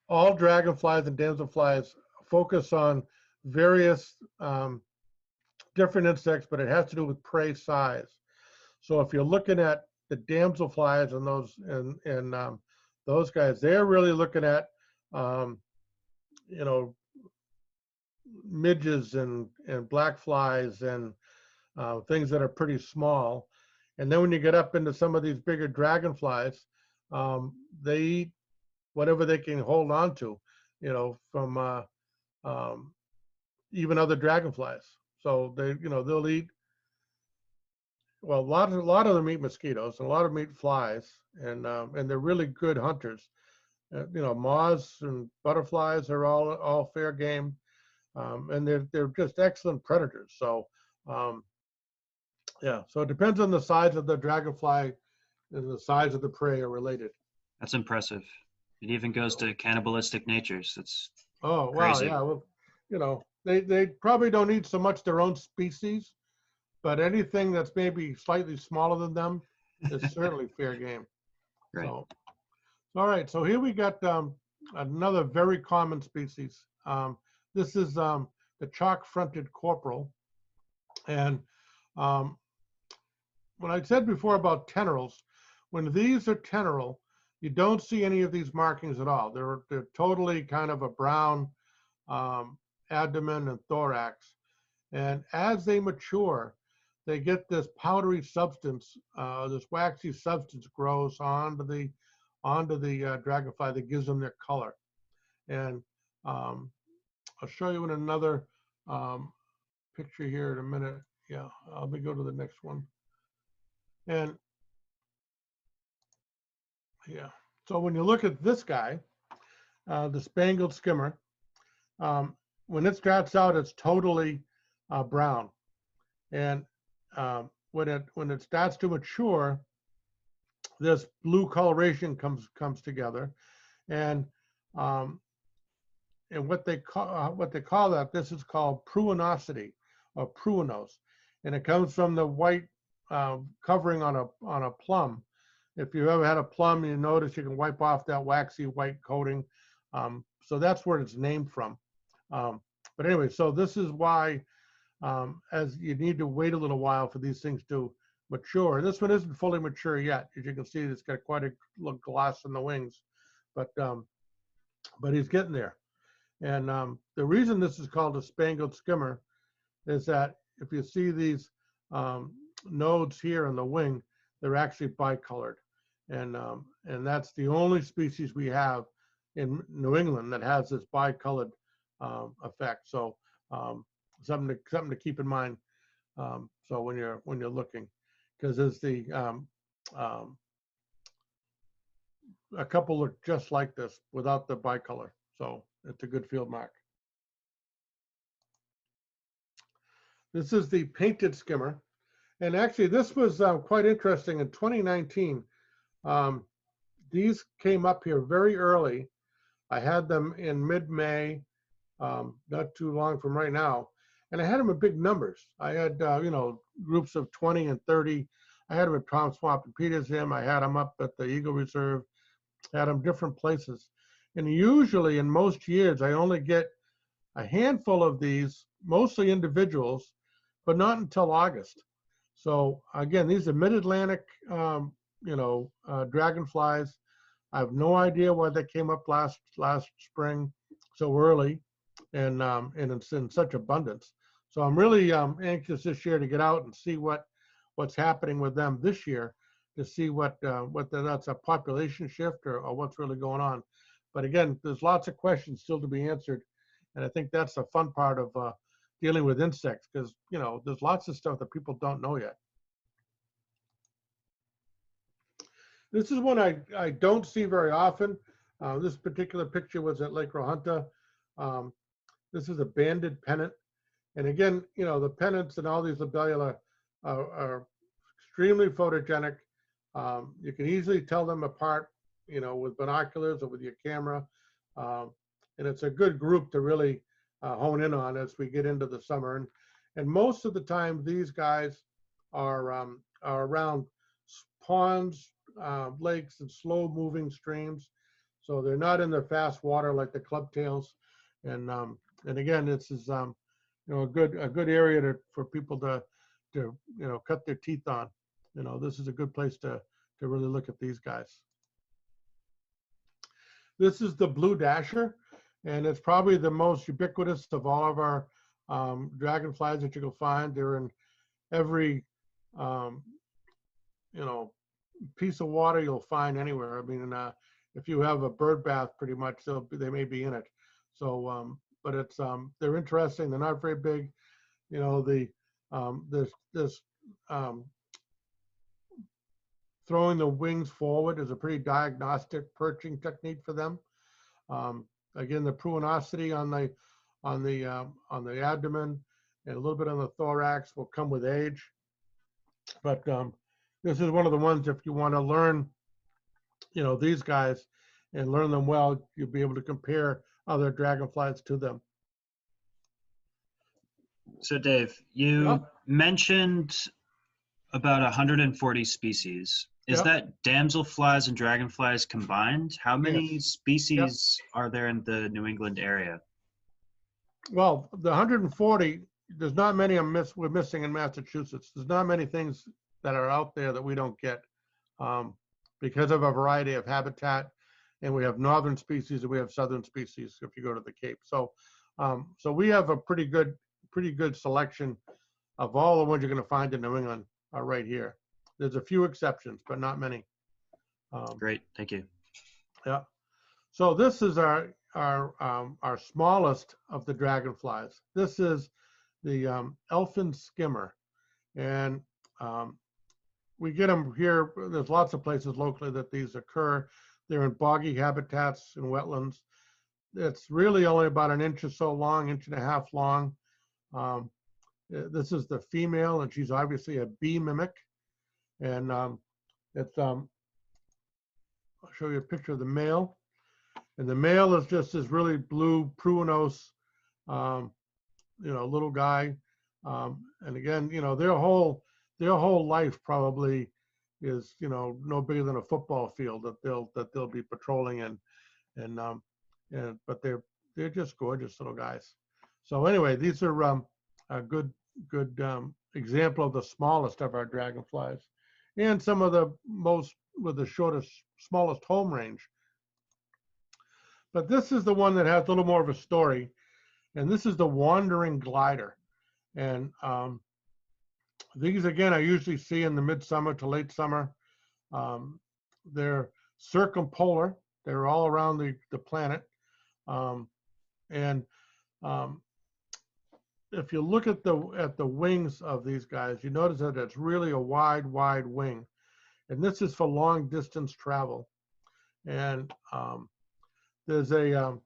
all dragonflies and damselflies focus on various different insects, but it has to do with prey size. So if you're looking at the damselflies and those guys, they're really looking at midges and black flies and things that are pretty small. And then when you get up into some of these bigger dragonflies, they eat whatever they can hold on to, from even other dragonflies. So they'll eat, well, a lot of them eat mosquitoes, and a lot of them eat flies, and they're really good hunters. Moths and butterflies are all fair game. And they're just excellent predators. So yeah, so it depends on the size of the dragonfly and the size of the prey are related. That's impressive. It even goes So, to cannibalistic natures. That's oh wow, crazy. yeah. Well, they probably don't eat so much their own species, but anything that's maybe slightly smaller than them is certainly fair game. Right. So, all right. So here we got another very common species. This is the chalk-fronted corporal, and um, when I said before about tenorals, when these are tenoral, you don't see any of these markings at all. They're totally kind of a brown um, abdomen and thorax. And as they mature, they get this powdery substance, this waxy substance grows onto the dragonfly that gives them their color. And I'll show you in another um, picture here in a minute. Yeah, let me go to the next one. And yeah, so when you look at this guy, the spangled skimmer, um, when it starts out, it's totally brown. And when it starts to mature, this blue coloration comes together, and um, what they call that, this is called pruinosity or pruinose, and it comes from the white covering on a plum. If you ever had a plum, you notice you can wipe off that waxy white coating. So that's where it's named from. But anyway, so this is why as you need to wait a little while for these things to mature. This one isn't fully mature yet. As you can see, it's got quite a little gloss in the wings, but he's getting there. And the reason this is called a spangled skimmer is that if you see these nodes here on the wing, they're actually bicolored. And that's the only species we have in New England that has this bicolored effect. So something to keep in mind. So when you're looking, because there's a couple look just like this without the bicolor. So it's a good field mark. This is the painted skimmer. And actually, this was quite interesting. In 2019, these came up here very early. I had them in mid-May, not too long from right now. And I had them in big numbers. I had, groups of 20 and 30. I had them at Tom Swamp and Petersham. I had them up at the Eagle Reserve, had them different places. And usually in most years, I only get a handful of these, mostly individuals, but not until August. So again, these are mid-Atlantic, dragonflies. I have no idea why they came up last spring so early, and it's in such abundance. So I'm really anxious this year to get out and see what's happening with them this year, to see what that's a population shift or what's really going on. But again, there's lots of questions still to be answered, and I think that's the fun part of dealing with insects, because there's lots of stuff that people don't know yet. This is one I don't see very often. This particular picture was at Lake Rohunta. This is a banded pennant. And again, the pennants and all these libellula are extremely photogenic. You can easily tell them apart, with binoculars or with your camera. And it's a good group to really hone in on as we get into the summer. And most of the time, these guys are around ponds, lakes, and slow-moving streams. So they're not in the fast water like the clubtails. And again, this is a good area for people to cut their teeth on. This is a good place to really look at these guys. This is the blue dasher, and it's probably the most ubiquitous of all of our dragonflies that you can find. They're in every piece of water you'll find anywhere. I mean, if you have a bird bath, pretty much they may be in it. So, but it's they're interesting. They're not very big. This throwing the wings forward is a pretty diagnostic perching technique for them. Again, the pruinosity on the abdomen and a little bit on the thorax will come with age. But this is one of the ones, if you want to learn, these guys and learn them well, you'll be able to compare other dragonflies to them. So Dave, you mentioned about 140 species. Is that damselflies and dragonflies combined? How many species are there in the New England area? Well, the 140, there's not many we're missing in Massachusetts. There's not many things that are out there that we don't get because of a variety of habitat. And we have northern species and we have southern species if you go to the Cape. So we have a pretty good selection of all the ones you're going to find in New England right here. There's a few exceptions, but not many. Great, thank you. Yeah. So this is our smallest of the dragonflies. This is the elfin skimmer, and we get them here. There's lots of places locally that these occur. They're in boggy habitats and wetlands. It's really only about an inch or so long, inch and a half long. This is the female, and she's obviously a bee mimic. And I'll show you a picture of the male. And the male is just this really blue pruinose, little guy. And again, their whole life probably is, no bigger than a football field that they'll be patrolling in. But they're just gorgeous little guys. So anyway, these are a good example of the smallest of our dragonflies, and some of the most with the smallest home range. But this is the one that has a little more of a story, and this is the wandering glider. And these, again, I usually see in the midsummer to late summer. They're circumpolar. They're all around the planet. If you look at the wings of these guys, you notice that it's really a wide wing. And this is for long distance travel. And there's a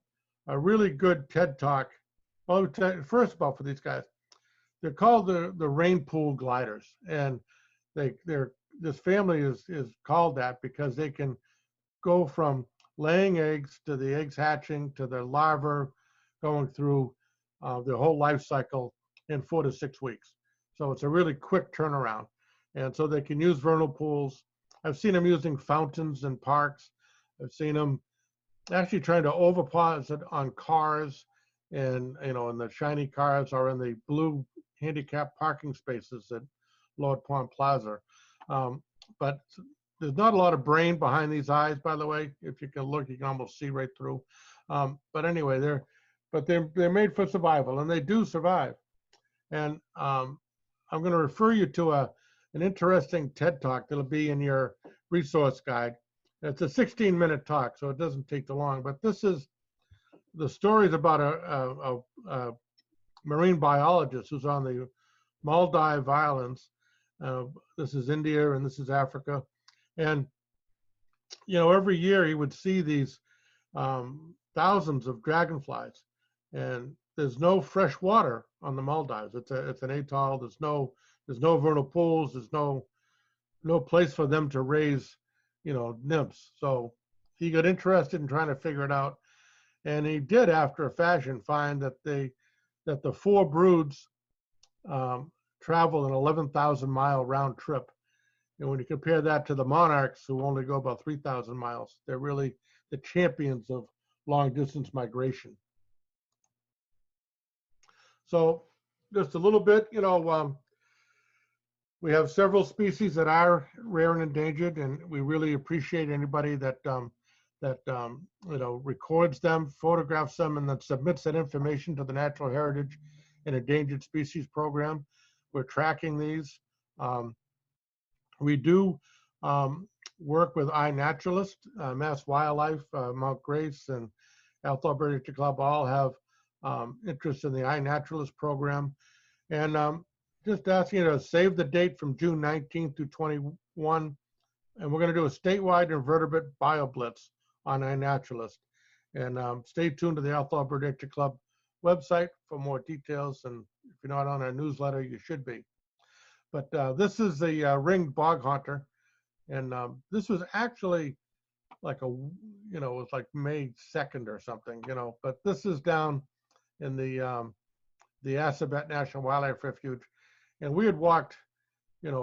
really good TED Talk. Well, first of all, for these guys, they're called the rain pool gliders, and this family is called that because they can go from laying eggs to the eggs hatching to the larvae going through their whole life cycle in 4 to 6 weeks. So it's a really quick turnaround, and so they can use vernal pools. I've seen them using fountains in parks. I've seen them actually trying to overposit on cars, and in the shiny cars or in the blue handicapped parking spaces at Lord Pond Plaza. But there's not a lot of brain behind these eyes, by the way. If you can look, you can almost see right through. But anyway, they're made for survival, and they do survive. And I'm going to refer you to an interesting TED Talk that'll be in your resource guide. It's a 16-minute talk, so it doesn't take too long. But this is the stories about a marine biologist who's on the Maldive Islands. This is India and this is Africa. And, every year he would see these thousands of dragonflies. And there's no fresh water on the Maldives. It's an atoll. There's no vernal pools. There's no place for them to raise, nymphs. So he got interested in trying to figure it out. And he did, after a fashion, find that the 4 broods travel an 11,000-mile round trip. And when you compare that to the monarchs, who only go about 3,000 miles, they're really the champions of long-distance migration. So just a little bit, we have several species that are rare and endangered, and we really appreciate anybody that records them, photographs them, and then submits that information to the Natural Heritage and Endangered Species Program. We're tracking these. We do work with iNaturalist, Mass Wildlife, Mount Grace, and Athol British Club all have interest in the iNaturalist program. And just asking you to save the date from June 19th through 21. And we're going to do a statewide invertebrate BioBlitz on iNaturalist. And stay tuned to the Athol British Club website for more details. And if you're not on our newsletter, you should be. But this is the ringed bog haunter. And this was actually like it was like May 2nd or something, but this is down in the Assabet National Wildlife Refuge. And we had walked,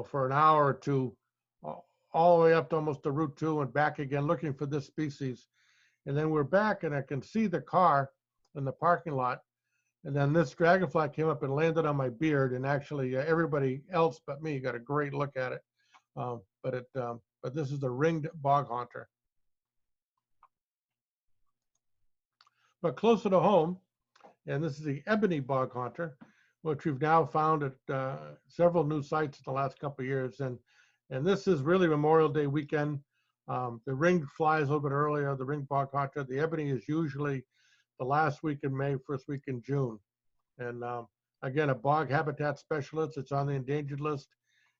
for an hour or two, all the way up to almost to Route 2 and back again, looking for this species. And then we're back and I can see the car in the parking lot. And then this dragonfly came up and landed on my beard, and actually everybody else but me got a great look at it. But this is the ringed bog haunter. But closer to home, and this is the ebony bog haunter, which we've now found at several new sites in the last couple of years. And this is really Memorial Day weekend. The ringed flies a little bit earlier, the ringed bog haunter. The ebony is usually the last week in May, first week in June. And again, a bog habitat specialist. It's on the endangered list.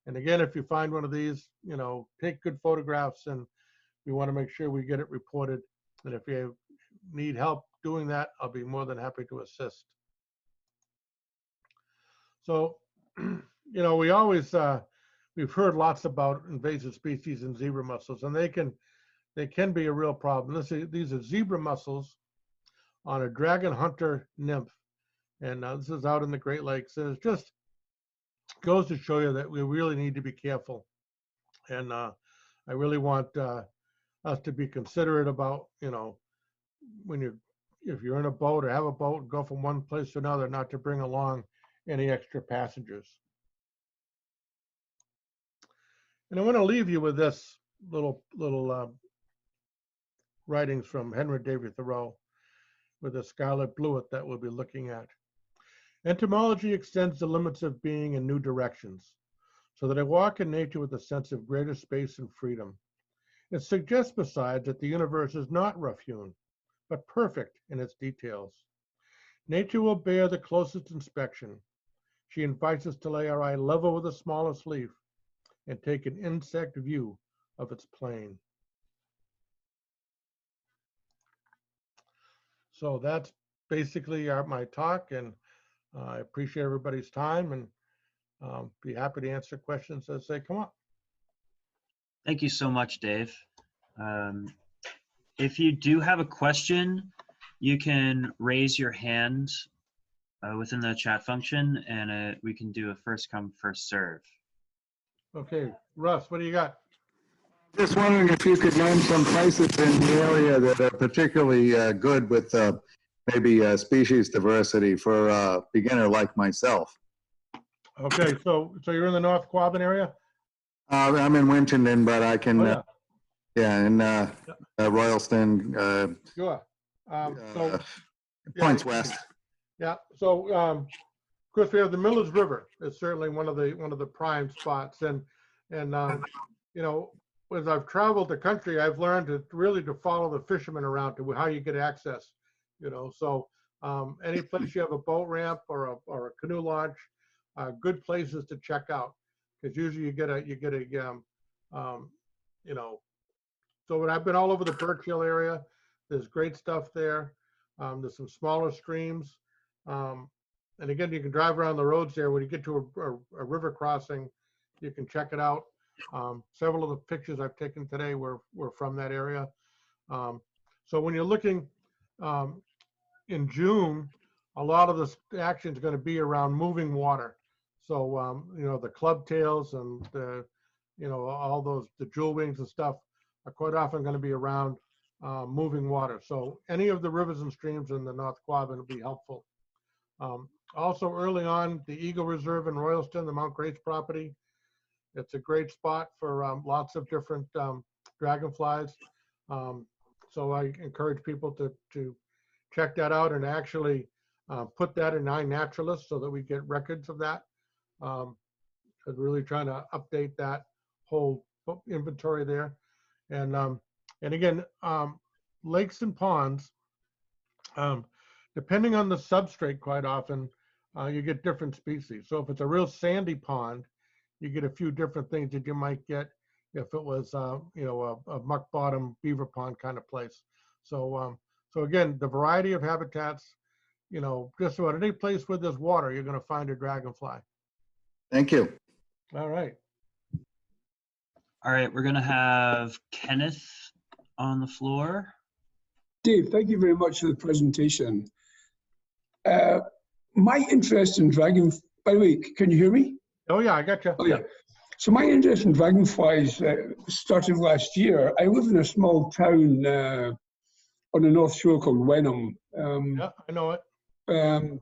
And again, if you find one of these, take good photographs, and we want to make sure we get it reported. And if you need help doing that, I'll be more than happy to assist. So, we always, we've heard lots about invasive species in zebra mussels, and they can be a real problem. These are zebra mussels on a dragon hunter nymph. And this is out in the Great Lakes. And it just goes to show you that we really need to be careful. And I really want us to be considerate about, if you're in a boat or have a boat, go from one place to another, not to bring along any extra passengers. And I want to leave you with this little writings from Henry David Thoreau with a scarlet bluet that we'll be looking at. Entomology extends the limits of being in new directions, so that I walk in nature with a sense of greater space and freedom. It suggests, besides, that the universe is not rough-hewn, but perfect in its details. Nature will bear the closest inspection. She invites us to lay our eye level with the smallest leaf and take an insect view of its plane. So that's basically my talk, and I appreciate everybody's time, and be happy to answer questions as they come up. Thank you so much, Dave. If you do have a question, you can raise your hand within the chat function, and we can do a first come, first serve. Okay, Russ, what do you got? Just wondering if you could name some places in the area that are particularly good with maybe species diversity for a beginner like myself. Okay, so you're in the North Quabbin area? I'm in Winchendon, but I can, in Royalston. Sure. Points west. Yeah. So, of course, we have the Millers River. It's certainly one of the prime spots, and as I've traveled the country, I've learned to follow the fishermen around to how you get access. So any place you have a boat ramp or a canoe launch, good places to check out, because usually you get a So when I've been all over the Birch-Hill area, there's great stuff there. There's some smaller streams, and again, you can drive around the roads there. When you get to a river crossing, you can check it out. Several of the pictures I've taken today were from that area. So when you're looking in June, a lot of the action is going to be around moving water. So the clubtails and all those, the jewel wings and stuff, are quite often going to be around moving water. So any of the rivers and streams in the North Quabbin will be helpful. Also early on, the Eagle Reserve in Royalston, the Mount Grace property, it's a great spot for lots of different dragonflies. So I encourage people to check that out and actually put that in iNaturalist so that we get records of that. Because we're really trying to update that whole inventory there. And again, lakes and ponds, depending on the substrate, quite often you get different species. So if it's a real sandy pond, you get a few different things that you might get if it was a muck bottom beaver pond kind of place. So again, the variety of habitats just about any place where there's water, you're going to find a dragonfly. Thank you. All right. All right, we're going to have Kenneth on the floor. Dave, thank you very much for the presentation. My interest in by the way, can you hear me? Oh, yeah, I got you. Oh, yeah. So my interest in dragonflies started last year. I live in a small town on the North Shore called Wenham. Yeah, I know it. And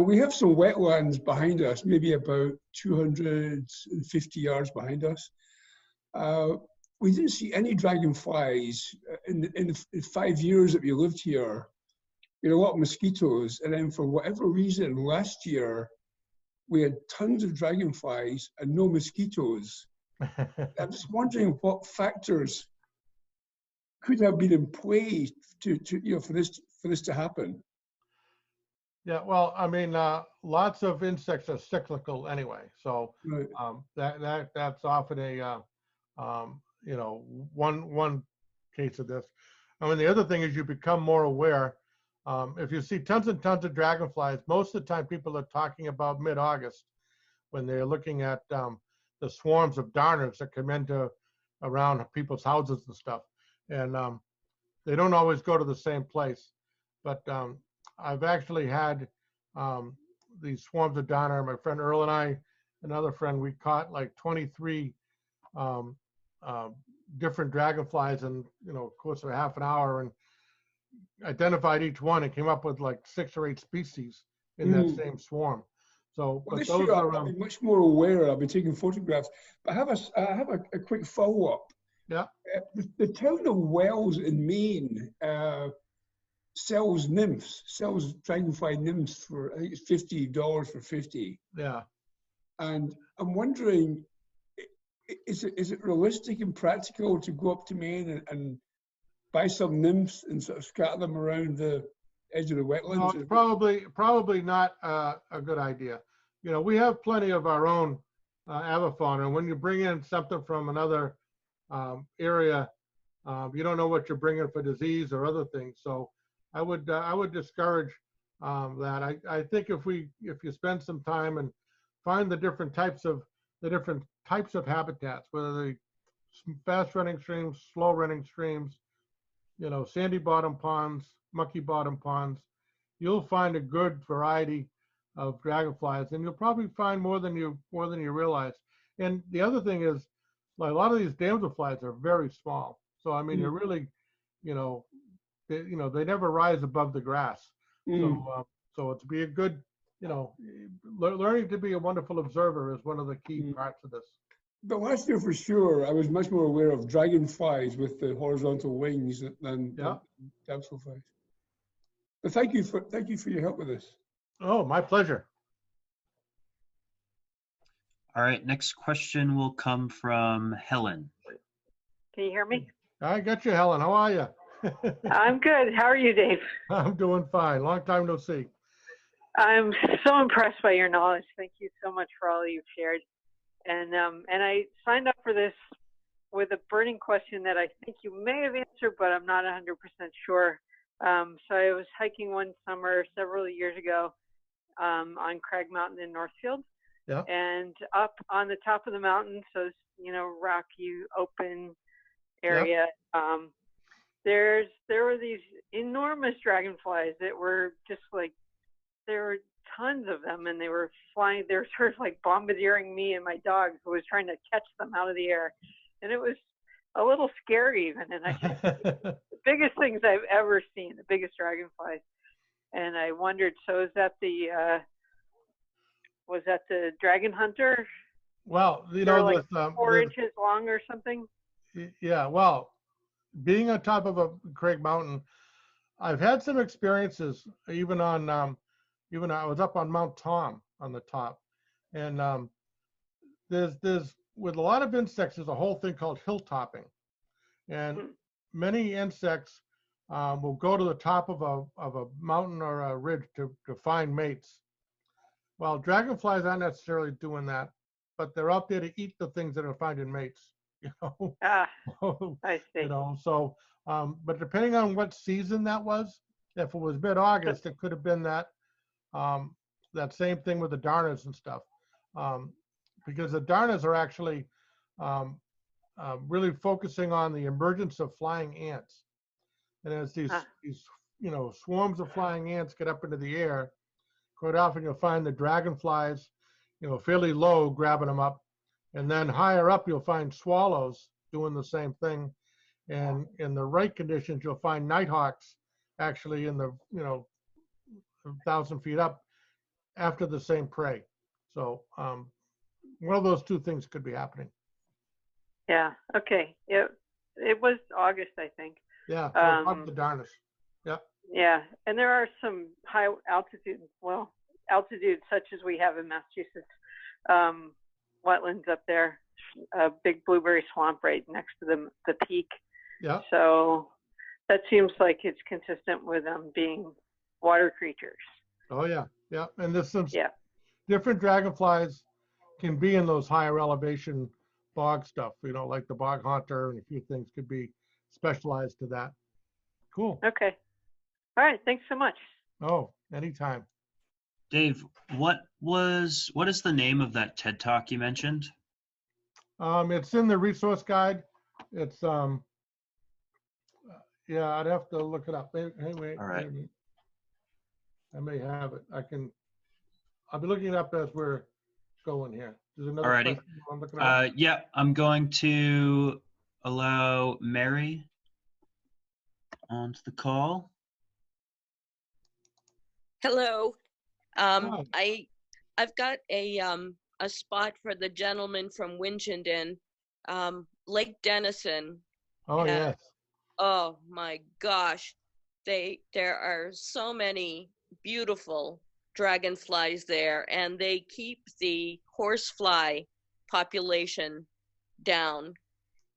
we have some wetlands behind us, maybe about 250 yards behind us. We didn't see any dragonflies in the 5 years that we lived here. We had a lot of mosquitoes, and then for whatever reason, last year, we had tons of dragonflies and no mosquitoes. I'm just wondering what factors could have been in play for this to happen. Yeah, well, I mean, lots of insects are cyclical anyway, so Right. that's often a one case of this. I mean, the other thing is you become more aware. If you see tons and tons of dragonflies, most of the time people are talking about mid-August when they're looking at the swarms of darners that come into around people's houses and stuff, and they don't always go to the same place, but I've actually had these swarms of darner. My friend Earl and I, another friend, we caught like 23 different dragonflies in course of half an hour, and identified each one and came up with like 6 or 8 species in that same swarm. So, Well, but this those year are I'll be much more aware. I'll be taking photographs. But I have a quick follow-up. yeah. The town of Wells in Maine sells nymphs, sells dragonfly nymphs for, I think it's $50 for 50. Yeah. And I'm wondering, is it realistic and practical to go up to Maine and buy some nymphs and sort of scatter them around the edge of the wetlands? No, it's probably not a good idea. We have plenty of our own avifauna, and when you bring in something from another area, you don't know what you're bringing for disease or other things. So I would discourage that. I think if you spend some time and find the different types of habitats, whether they fast running streams, slow running streams, sandy bottom ponds, mucky bottom ponds, you'll find a good variety of dragonflies, and you'll probably find more than you realize. And the other thing is, like, a lot of these damselflies are very small. So I mean, you're really, they never rise above the grass. So it's be a good, learning to be a wonderful observer is one of the key parts of this. But last year, for sure, I was much more aware of dragonflies with the horizontal wings than damselflies. But thank you for your help with this. Oh, my pleasure. All right, next question will come from Helen. Can you hear me? I got you, Helen. How are you? I'm good. How are you, Dave? I'm doing fine. Long time no see. I'm so impressed by your knowledge. Thank you so much for all you've shared. And I signed up for this with a burning question that I think you may have answered, but I'm not 100% sure. So I was hiking one summer several years ago on Crag Mountain in Northfield. Yeah. And up on the top of the mountain, so rocky, open area. There were these enormous dragonflies that were just like, there were tons of them, and they were flying. They were sort of like bombardiering me and my dog, who was trying to catch them out of the air, and it was a little scary even. And the biggest things I've ever seen, the biggest dragonflies. And I wondered, so is that was that the dragon hunter? Well, like 4 inches long or something. Yeah, well, being on top of a Craig Mountain, I've had some experiences. Even I was up on Mount Tom on the top, and there's with a lot of insects, there's a whole thing called hilltopping, and many insects will go to the top of a mountain or a ridge to find mates. Well, dragonflies aren't necessarily doing that, but they're out there to eat the things that are finding mates. I see. So but depending on what season that was, if it was mid-August, it could have been that that same thing with the darners and stuff, because the darners are actually really focusing on the emergence of flying ants. And as these swarms of flying ants get up into the air, quite often you'll find the dragonflies, fairly low, grabbing them up. And then higher up, you'll find swallows doing the same thing. And in the right conditions, you'll find nighthawks actually in the, 1,000 feet up after the same prey. So one of those two things could be happening. Yeah. Okay. It was August, I think. Yeah. So up the darners. Yeah. Yeah. And there are some high altitude, altitude such as we have in Massachusetts, wetlands up there, a big blueberry swamp right next to the peak. Yeah. So that seems like it's consistent with them being water creatures. Oh yeah. Yeah. And there's some different dragonflies can be in those higher elevation bog stuff, like the bog haunter, and a few things could be specialized to that. Cool. Okay. All right. Thanks so much. Oh, anytime. Dave, what is the name of that TED Talk you mentioned? It's in the resource guide. It's I'd have to look it up. Wait. All right. Wait, I may have it. I'll be looking it up as we're going here. There's another Alrighty. question I'm looking up. Yeah, I'm going to allow Mary onto the call. Hello. Hi. I've got a spot for the gentleman from Winchendon, Lake Denison. Oh, yes. Oh my gosh, there are so many beautiful dragonflies there, and they keep the horsefly population down.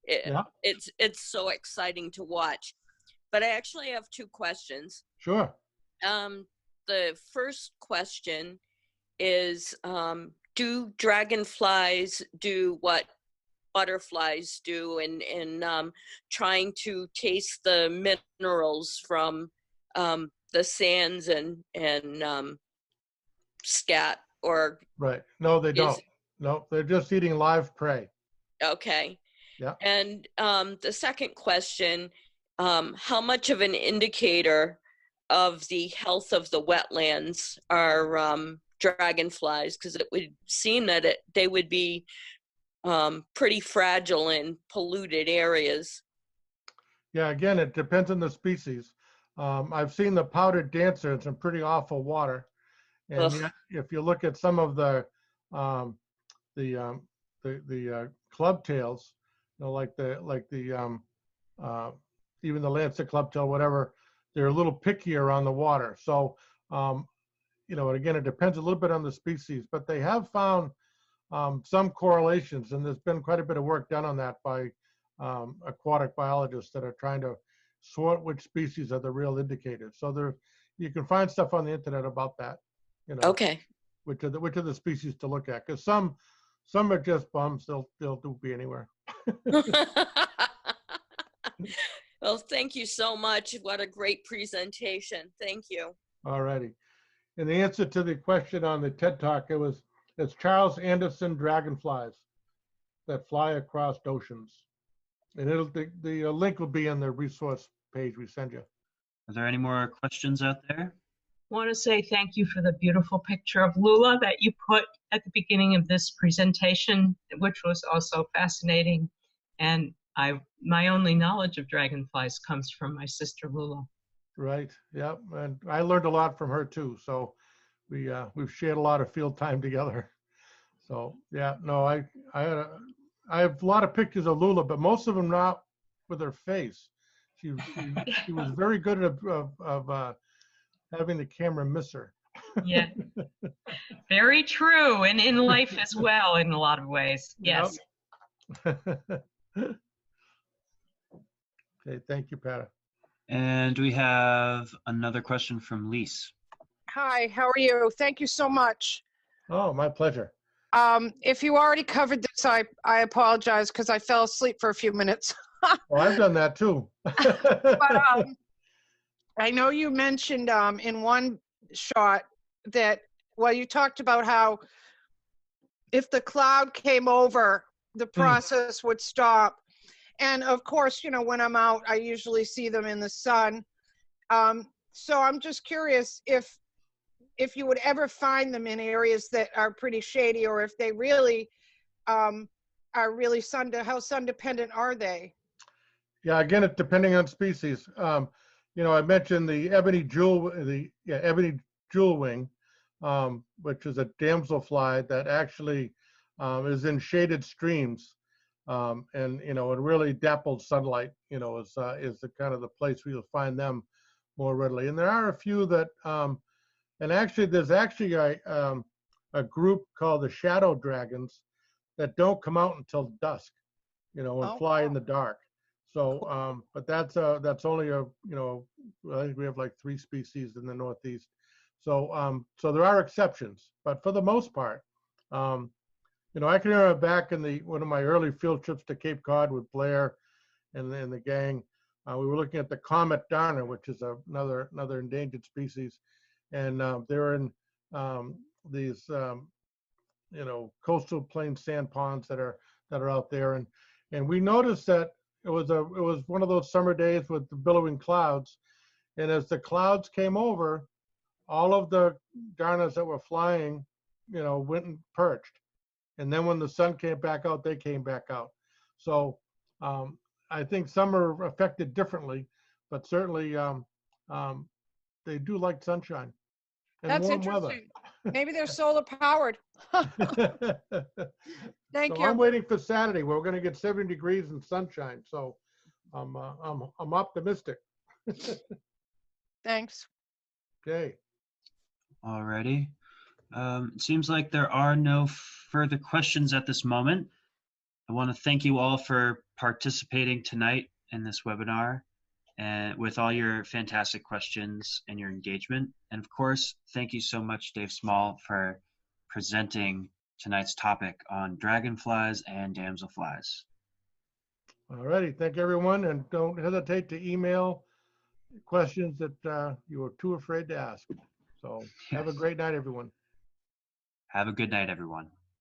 It's so exciting to watch. But I actually have two questions. Sure. The first question is, do dragonflies do what butterflies do in trying to taste the minerals from the sands and scat? Or right? No, they don't. No, they're just eating live prey. Okay. Yeah. And the second question, how much of an indicator of the health of the wetlands are dragonflies? Because it would seem that they would be pretty fragile in polluted areas. Yeah, again, it depends on the species. I've seen the powdered dancer in some pretty awful water, and yet, if you look at some of the clubtails, like the even the lancet clubtail, whatever, they're a little pickier on the water. So and again, it depends a little bit on the species, but they have found some correlations, and there's been quite a bit of work done on that by aquatic biologists that are trying to sort which species are the real indicators. So you can find stuff on the internet about that. Okay. Which are the species to look at? Because some are just bums. They'll be anywhere. Well, thank you so much. What a great presentation. Thank you. All righty. And the answer to the question on the TED Talk, it's Charles Anderson dragonflies that fly across oceans. And the link will be in the resource page we send you. Are there any more questions out there? I want to say thank you for the beautiful picture of Lula that you put at the beginning of this presentation, which was also fascinating. And my only knowledge of dragonflies comes from my sister Lula. Right. Yeah. And I learned a lot from her too. So we've shared a lot of field time together. So yeah, no, I have a lot of pictures of Lula, but most of them not with her face. She was very good at having the camera miss her. Yeah, very true, and in life as well in a lot of ways. Yes. Yep. Okay, thank you, Pat. And we have another question from Lise. Hi, how are you? Thank you so much. Oh, my pleasure. If you already covered this, I apologize because I fell asleep for a few minutes. Well, I've done that too. But I know you mentioned in one shot that, well, you talked about how if the cloud came over, the process would stop. And of course, you know, when I'm out, I usually see them in the sun. So I'm just curious if you would ever find them in areas that are pretty shady, or if they really are really how sun dependent are they? Yeah, again, it's depending on species. You know, I mentioned the ebony jewel wing, which is a damselfly that actually is in shaded streams, and you know, in really dappled sunlight, you know, is the kind of the place where you'll find them more readily. And there are a few that, and actually, there's actually a group called the shadow dragons that don't come out until dusk, you know, and fly in the dark. So, but that's only a, you know, I think we have like 3 species in the Northeast. So, so there are exceptions, but for the most part, you know, I can remember back in one of my early field trips to Cape Cod with Blair and the gang, we were looking at the comet darner, which is another endangered species, and they're in these, you know, coastal plain sand ponds that are out there, and we noticed that it was one of those summer days with the billowing clouds, and as the clouds came over, all of the darners that were flying, you know, went and perched, and then when the sun came back out, they came back out. So I think some are affected differently, but certainly they do like sunshine and That's warm weather. interesting. Maybe they're solar powered. Thank So you. I'm waiting for Saturday. We're going to get 70 degrees and sunshine. So I'm optimistic. Thanks. Okay. Alrighty. It seems like there are no further questions at this moment. I want to thank you all for participating tonight in this webinar and with all your fantastic questions and your engagement. And of course, thank you so much, Dave Small, for presenting tonight's topic on dragonflies and damselflies. All righty. Thank you, everyone. And don't hesitate to email questions that you were too afraid to ask. So have a great night, everyone. Have a good night, everyone.